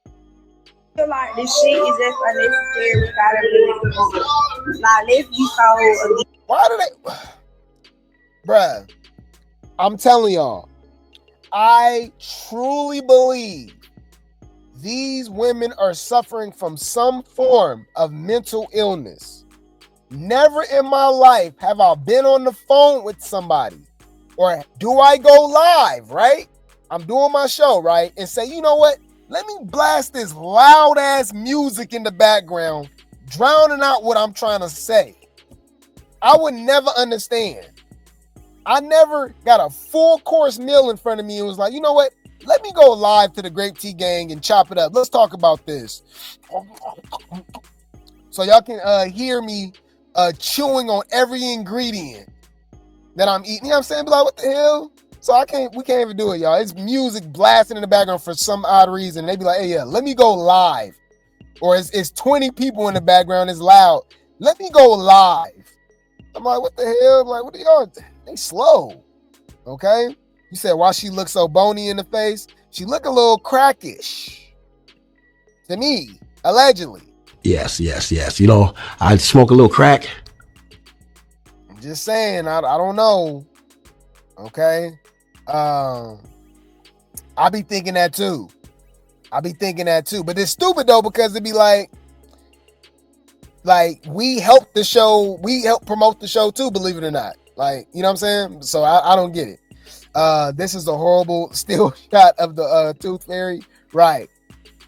I feel like this shit is just unnecessary without a really. Like, let's be so. Why do they? Bruh, I'm telling y'all, I truly believe these women are suffering from some form of mental illness. Never in my life have I been on the phone with somebody, or do I go live, right? I'm doing my show, right? And say, you know what? Let me blast this loud ass music in the background, drowning out what I'm trying to say. I would never understand. I never got a full course meal in front of me and was like, you know what? Let me go live to the Grape Tea Gang and chop it up. Let's talk about this. So y'all can hear me chewing on every ingredient that I'm eating. You know what I'm saying? Be like, what the hell? So we can't even do it, y'all. It's music blasting in the background for some odd reason. They be like, hey, yeah, let me go live. Or it's 20 people in the background, it's loud. Let me go live. I'm like, what the hell? I'm like, what are y'all? They slow. Okay? You said, why she look so bony in the face? She look a little crackish. To me, allegedly. Yes. You know, I smoke a little crack. I'm just saying, I don't know. Okay? I be thinking that too. But it's stupid though, because it'd be like we help the show, we help promote the show too, believe it or not. Like, you know what I'm saying? So I don't get it. This is a horrible still shot of the Tooth Fairy. Right.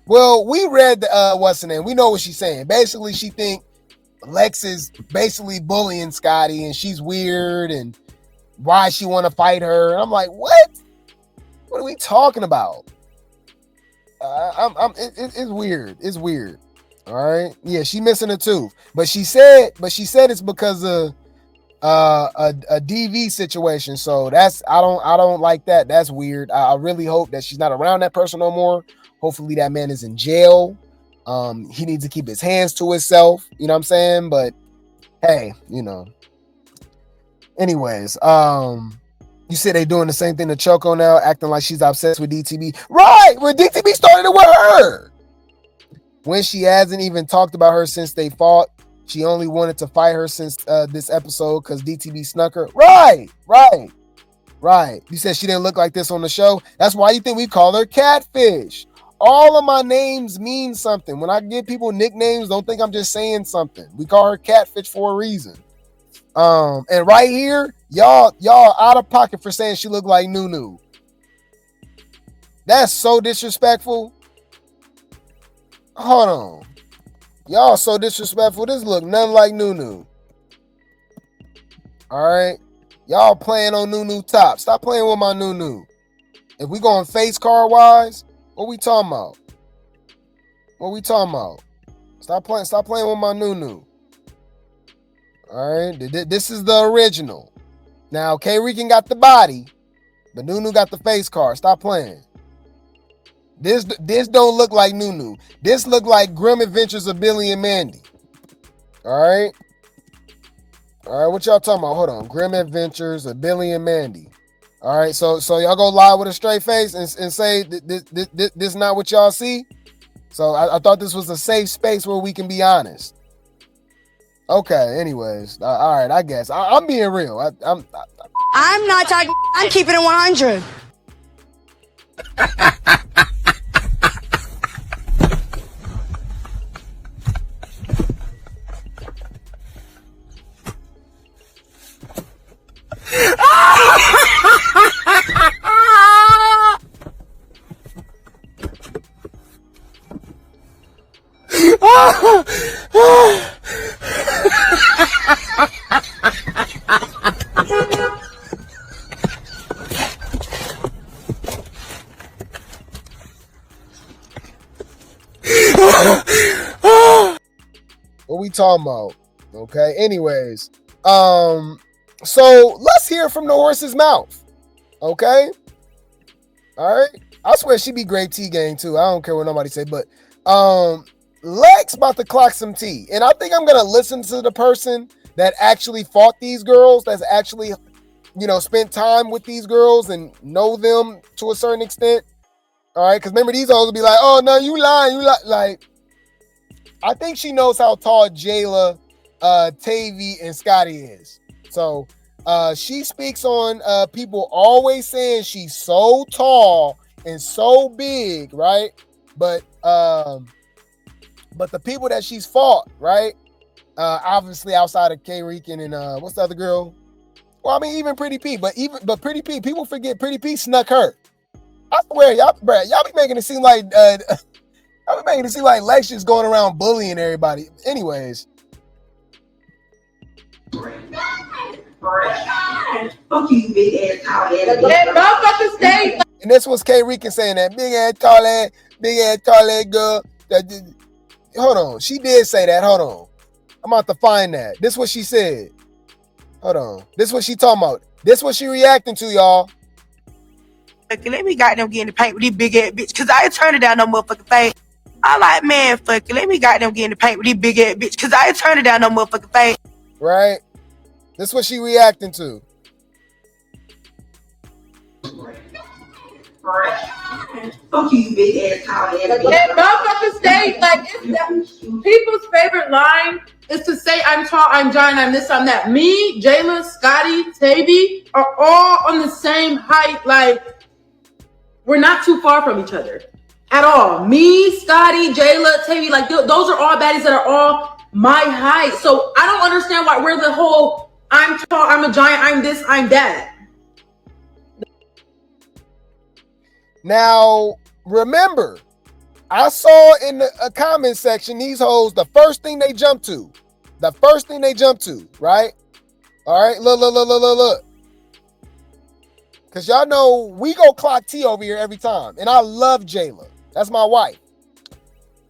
Well, we read the what's her name? We know what she's saying. Basically, she think Lex is basically bullying Scotty and she's weird and why she want to fight her. And I'm like, what? What are we talking about? It's weird. It's weird. All right. Yeah, she missing a tooth. But she said it's because of a DV situation. So that's I don't like that. That's weird. I really hope that she's not around that person no more. Hopefully that man is in jail. He needs to keep his hands to himself. You know what I'm saying? But hey, you know. Anyways, you said they doing the same thing to Choco now, acting like she's obsessed with DTB. Right, when DTB started it with her. When she hasn't even talked about her since they fought. She only wanted to fight her since this episode because DTB snuck her. Right. You said she didn't look like this on the show. That's why you think we call her Catfish. All of my names mean something. When I give people nicknames, don't think I'm just saying something. We call her Catfish for a reason. And right here, y'all out of pocket for saying she looked like Nunu. That's so disrespectful. Hold on. Y'all so disrespectful. This look nothing like Nunu. All right. Y'all playing on Nunu top. Stop playing with my Nunu. If we going face card wise, what we talking about? Stop playing with my Nunu. All right. This is the original. Now, K-Rican got the body, but Nunu got the face card. Stop playing. This don't look like Nunu. This look like Grim Adventures of Billy and Mandy. All right, what y'all talking about? Hold on. Grim Adventures of Billy and Mandy. All right, so y'all go lie with a straight face and say this not what y'all see? So I thought this was a safe space where we can be honest. Okay, anyways. All right, I guess. I'm being real. I'm not talking. I'm keeping it 100. What we talking about? Okay. Anyways, so let's hear from the horse's mouth. Okay. All right. I swear she be Grape Tea Gang too. I don't care what nobody say, but Lex about to clock some tea, and I think I'm gonna listen to the person that actually fought these girls. That's actually, spent time with these girls and know them to a certain extent. All right, because remember these hoes will be like, "Oh no, you lying, you lie." Like, I think she knows how tall Jayla, Tavy, and Scotty is. So she speaks on people always saying she's so tall and so big, right? But the people that she's fought, right? Obviously outside of K-Rican and what's the other girl? Well, I mean, even Pretty P, but Pretty P, people forget Pretty P snuck her. I swear, y'all be making it seem like Lex is going around bullying everybody. Anyways. Fuck you, big ass tall ass. Motherfucker stay. And this was K-Rican saying that big ass tall ass girl. Hold on, she did say that. Hold on, I'm about to find that. This what she said. Hold on, this what she talking about. This what she reacting to, y'all. Let me goddamn get in the paint with this big ass bitch, cause I ain't turning down no motherfucking face. I like, man, fuck it. Let me goddamn get in the paint with this big ass bitch, cause I ain't turning down no motherfucking face. Right? This what she reacting to. Fuck you, big ass tall ass. Motherfucker stay like people's favorite line is to say I'm tall, I'm giant, I'm this, I'm that. Me, Jayla, Scotty, Tavy are all on the same height. Like, we're not too far from each other at all. Me, Scotty, Jayla, Tavy, like those are all baddies that are all my height. So I don't understand why we're the whole I'm tall, I'm a giant, I'm this, I'm that. Now, remember, I saw in the comment section, these hoes, the first thing they jump to, right? All right, look. Because y'all know we go clock T over here every time. And I love Jayla. That's my wife.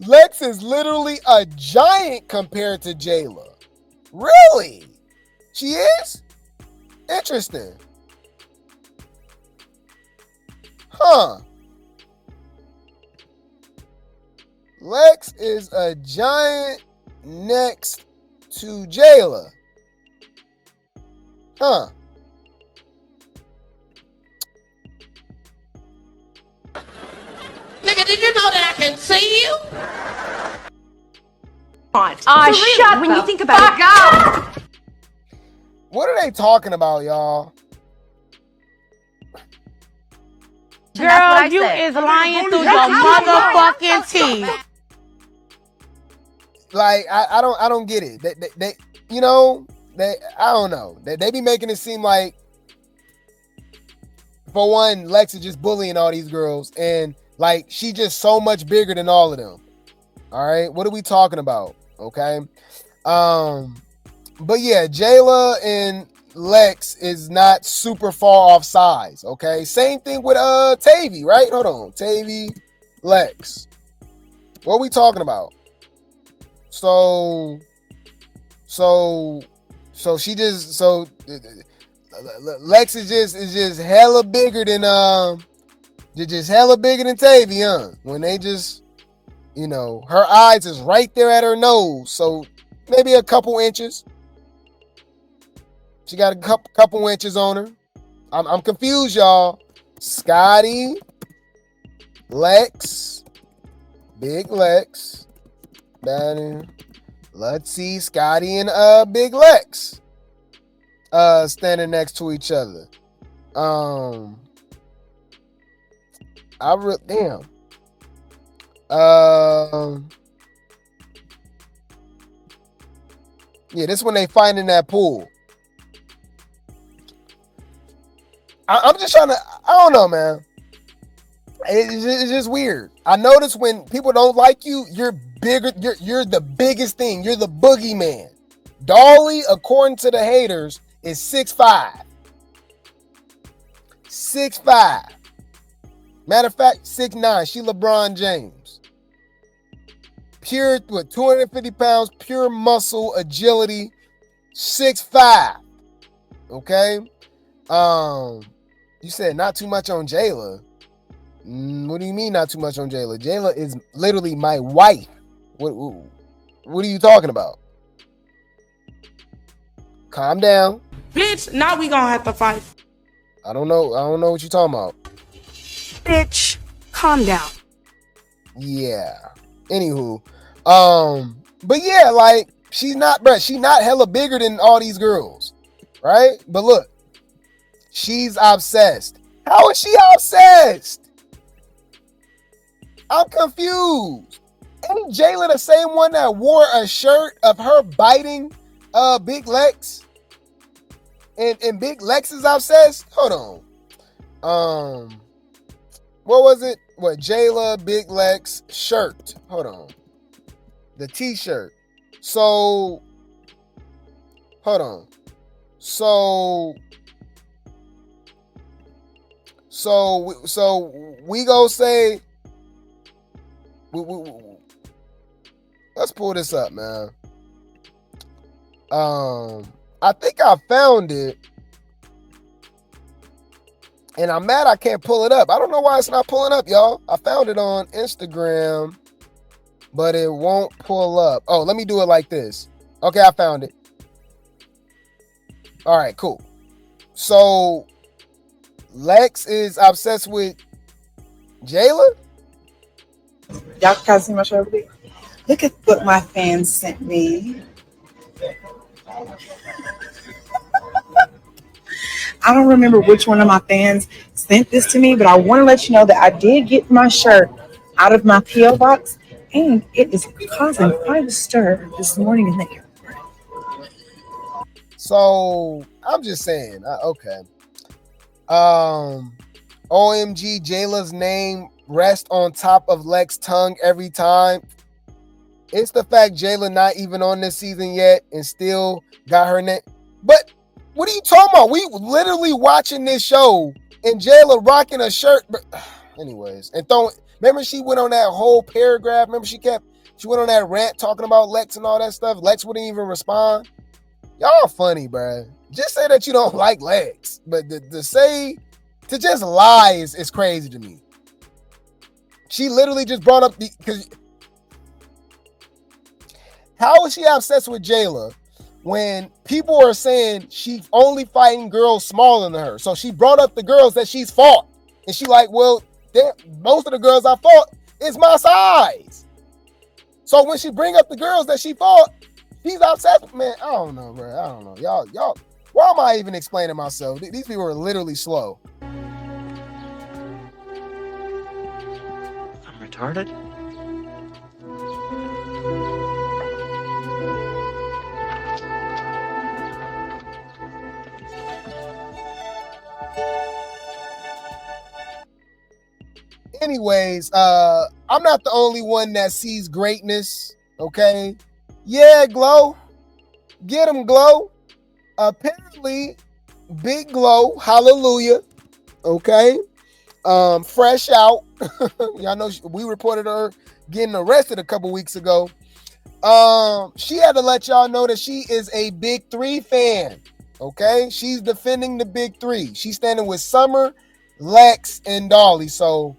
Lex is literally a giant compared to Jayla. Really? She is? Interesting. Huh. Lex is a giant next to Jayla. Huh. Nigga, did you know that I can see you? Shut when you think about it. What are they talking about, y'all? Girl, you is lying through your motherfucking teeth. Like, I don't get it. They you know, I don't know. They be making it seem like, for one, Lex is just bullying all these girls, and like she just so much bigger than all of them. All right, what are we talking about? Okay, but yeah, Jayla and Lex is not super far off size. Okay, same thing with Tavy, right? Hold on, Tavy, Lex. What are we talking about? So she just Lex is just hella bigger than Tavy, huh? When they just, you know, her eyes is right there at her nose, so maybe a couple inches. She got a couple inches on her. I'm confused, y'all. Scotty, Lex, Big Lex, Baddies. Let's see Scotty and Big Lex standing next to each other. Damn. Yeah, this when they find in that pool. I'm just trying to, I don't know, man. It's just weird. I notice when people don't like you, you're bigger. You're the biggest thing. You're the boogeyman. Dolly, according to the haters, is 6'5". 6'5". Matter of fact, 6'9". She LeBron James. Pure, with 250 pounds, pure muscle, agility, 6'5". Okay? You said not too much on Jayla. What do you mean not too much on Jayla? Jayla is literally my wife. What are you talking about? Calm down. Bitch, now we gonna have to fight. I don't know what you're talking about. Bitch, calm down. Yeah. Anywho. But yeah, like, she's not hella bigger than all these girls. Right? But look, she's obsessed. How is she obsessed? I'm confused. Ain't Jayla the same one that wore a shirt of her biting Big Lex? And Big Lex is obsessed? Hold on. What was it? What, Jayla, Big Lex shirt. Hold on. The t-shirt. So, hold on. So we go say, let's pull this up, man. I think I found it, and I'm mad I can't pull it up. I don't know why it's not pulling up, y'all. I found it on Instagram, but it won't pull up. Oh, let me do it like this. Okay, I found it. All right, cool. So Lex is obsessed with Jayla? Y'all can see my shirt. Look at what my fans sent me. I don't remember which one of my fans sent this to me, but I want to let you know that I did get my shirt out of my P.O. box, and it is causing quite a stir this morning in the airport. So I'm just saying, okay. OMG, Jayla's name rests on top of Lex's tongue every time. It's the fact Jayla not even on this season yet and still got her name. But what are you talking about? We literally watching this show and Jayla rocking a shirt. Anyways, and throwing. Remember she went on that whole paragraph. Remember she went on that rant talking about Lex and all that stuff. Lex wouldn't even respond. Y'all funny, bruh. Just say that you don't like Lex, but to just lie is crazy to me. She literally just brought up because how is she obsessed with Jayla when people are saying she's only fighting girls smaller than her? So she brought up the girls that she's fought, and she like, well, most of the girls I fought is my size. So when she bring up the girls that she fought, she's obsessed. Man, I don't know, bro. I don't know. Y'all. Why am I even explaining myself? These people are literally slow. I'm retarded? Anyways, I'm not the only one that sees greatness, okay? Yeah, Glow. Get him, Glow. Apparently, Big Glow, hallelujah, okay? Fresh out. Y'all know we reported her getting arrested a couple weeks ago. She had to let y'all know that she is a Big 3 fan, okay? She's defending the Big 3. She's standing with Summer, Lex, and Dolly. So,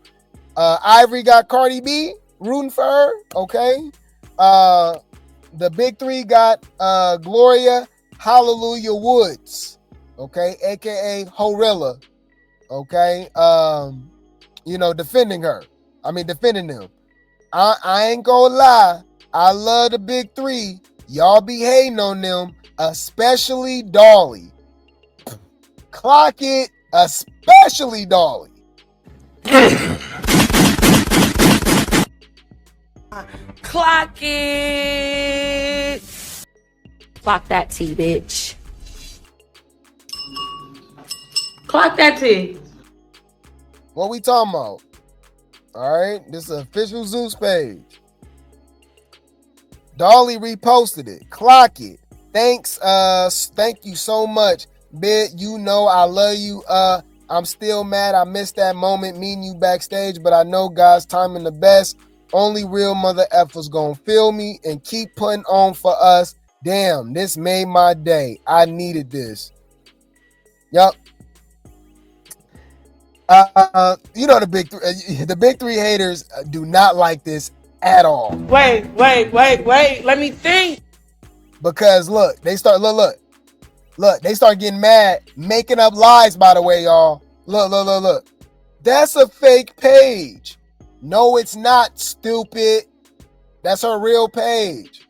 Ivory got Cardi B rooting for her, okay? The Big 3 got GloRilla, Hallelujah Woods, okay, aka GloRilla, okay, defending them. I ain't gonna lie, I love the Big 3. Y'all be hating on them, especially Dolly. Clock it, especially Dolly. Clock it. Clock that T, bitch. Clock that T. What we talking about? All right, this is an official Zeus page. Dolly reposted it. Clock it. Thanks. Thank you so much, Bit. You know I love you. I'm still mad I missed that moment meeting you backstage, but I know God's timing the best. Only real mother effers gonna feel me and keep putting on for us. Damn, this made my day. I needed this. Yup. The big three haters do not like this at all. Wait. Let me think. Because look, they start they start getting mad, making up lies. By the way, y'all. Look. That's a fake page. No, it's not, stupid. That's her real page.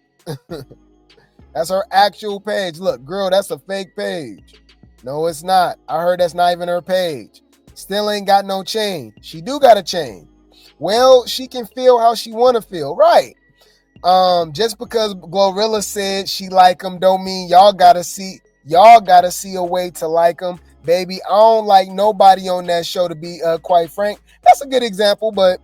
That's her actual page. Look, girl, that's a fake page. No, it's not. I heard that's not even her page. Still ain't got no chain. She do got a chain. Well, she can feel how she want to feel, right? Just because GloRilla said she like him don't mean y'all gotta see a way to like him. Baby, I don't like nobody on that show, to be quite frank. That's a good example, but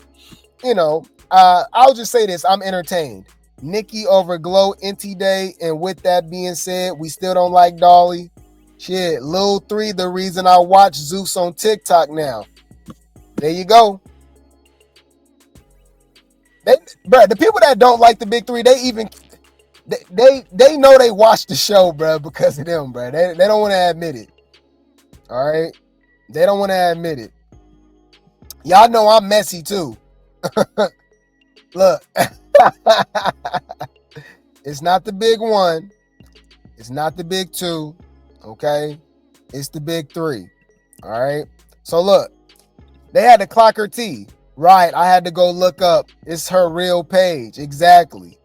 you know, I'll just say this, I'm entertained. Nikki over Glo Inti Day, and with that being said, we still don't like Dolly. Shit, Lil 3, the reason I watch Zeus on TikTok now. There you go. The people that don't like the big three, they know they watch the show, bro, because of them, bro. They don't want to admit it. All right, they don't want to admit it. Y'all know I'm messy too. Look, it's not the big one, it's not the big two, okay? It's the big three. All right. So look, they had to clock her T. Right, I had to go look up. It's her real page. Exactly.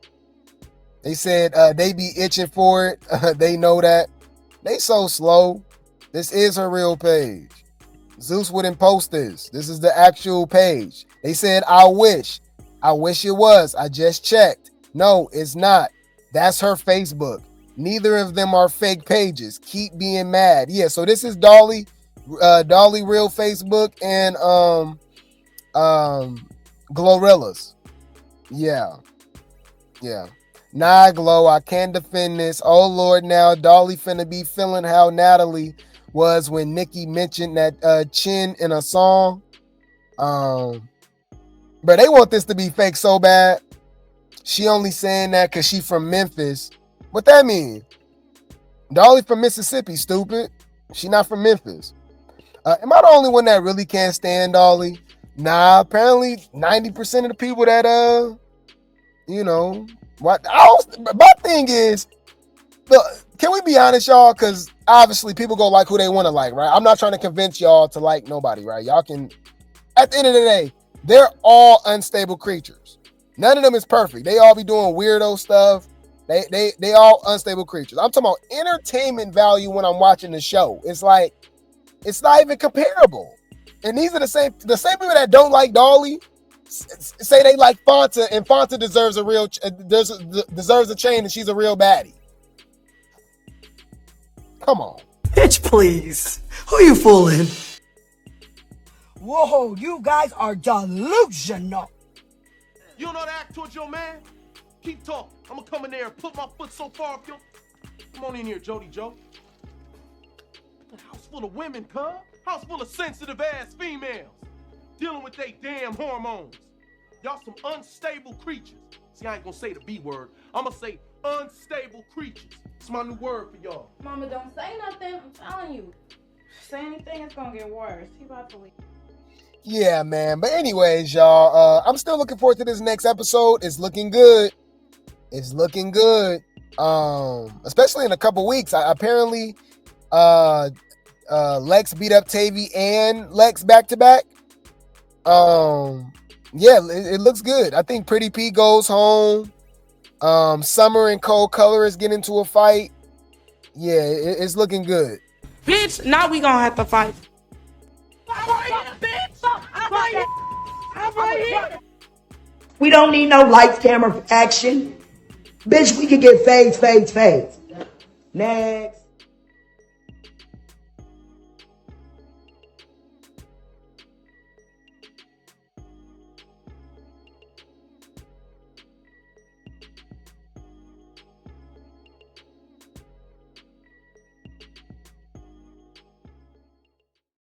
They said they be itching for it. They know that. They so slow. This is her real page. Zeus wouldn't post this. This is the actual page. They said, I wish it was. I just checked. No, it's not. That's her Facebook. Neither of them are fake pages. Keep being mad. Yeah, so this is Dolly real Facebook and GloRilla's. Yeah. Nah, Glo, I can't defend this. Oh Lord, now Dolly finna be feeling how Natalie was when Nikki mentioned that chin in a song. But they want this to be fake so bad. She only saying that because she from Memphis. What that mean? Dolly from Mississippi, stupid. She not from Memphis. Am I the only one that really can't stand Dolly? Nah, apparently 90% of the people that my thing is, look, can we be honest, y'all? Because obviously people go like who they want to like, right? I'm not trying to convince y'all to like nobody, right? Y'all can, at the end of the day, they're all unstable creatures. None of them is perfect. They all be doing weirdo stuff. They all unstable creatures. I'm talking about entertainment value when I'm watching the show. It's like, it's not even comparable. And these are the same people that don't like Dolly say they like Fanta, and Fanta deserves a chain, and she's a real baddie. Come on, bitch, please. Who you fooling? Whoa, you guys are delusional. You don't know how to act towards your man? Keep talking. I'm gonna come in there and put my foot so far up your. Come on in here, Jody Joe. House full of women, cuz. House full of sensitive ass females. Dealing with they damn hormones. Y'all some unstable creatures. See, I ain't gonna say the B word. I'm gonna say unstable creatures. It's my new word for y'all. Mama, don't say nothing. I'm telling you. Say anything, it's gonna get worse. He about to leave. Yeah, man. But anyways, y'all, I'm still looking forward to this next episode. It's looking good. Especially in a couple weeks. Apparently, Lex beat up Tavy and Lex back to back. Yeah, it looks good. I think Pretty P goes home. Summer and Cold Color is getting into a fight. Yeah, it's looking good. Bitch, now we gonna have to fight. We don't need no lights, camera, action. Bitch, we can get fades. Next.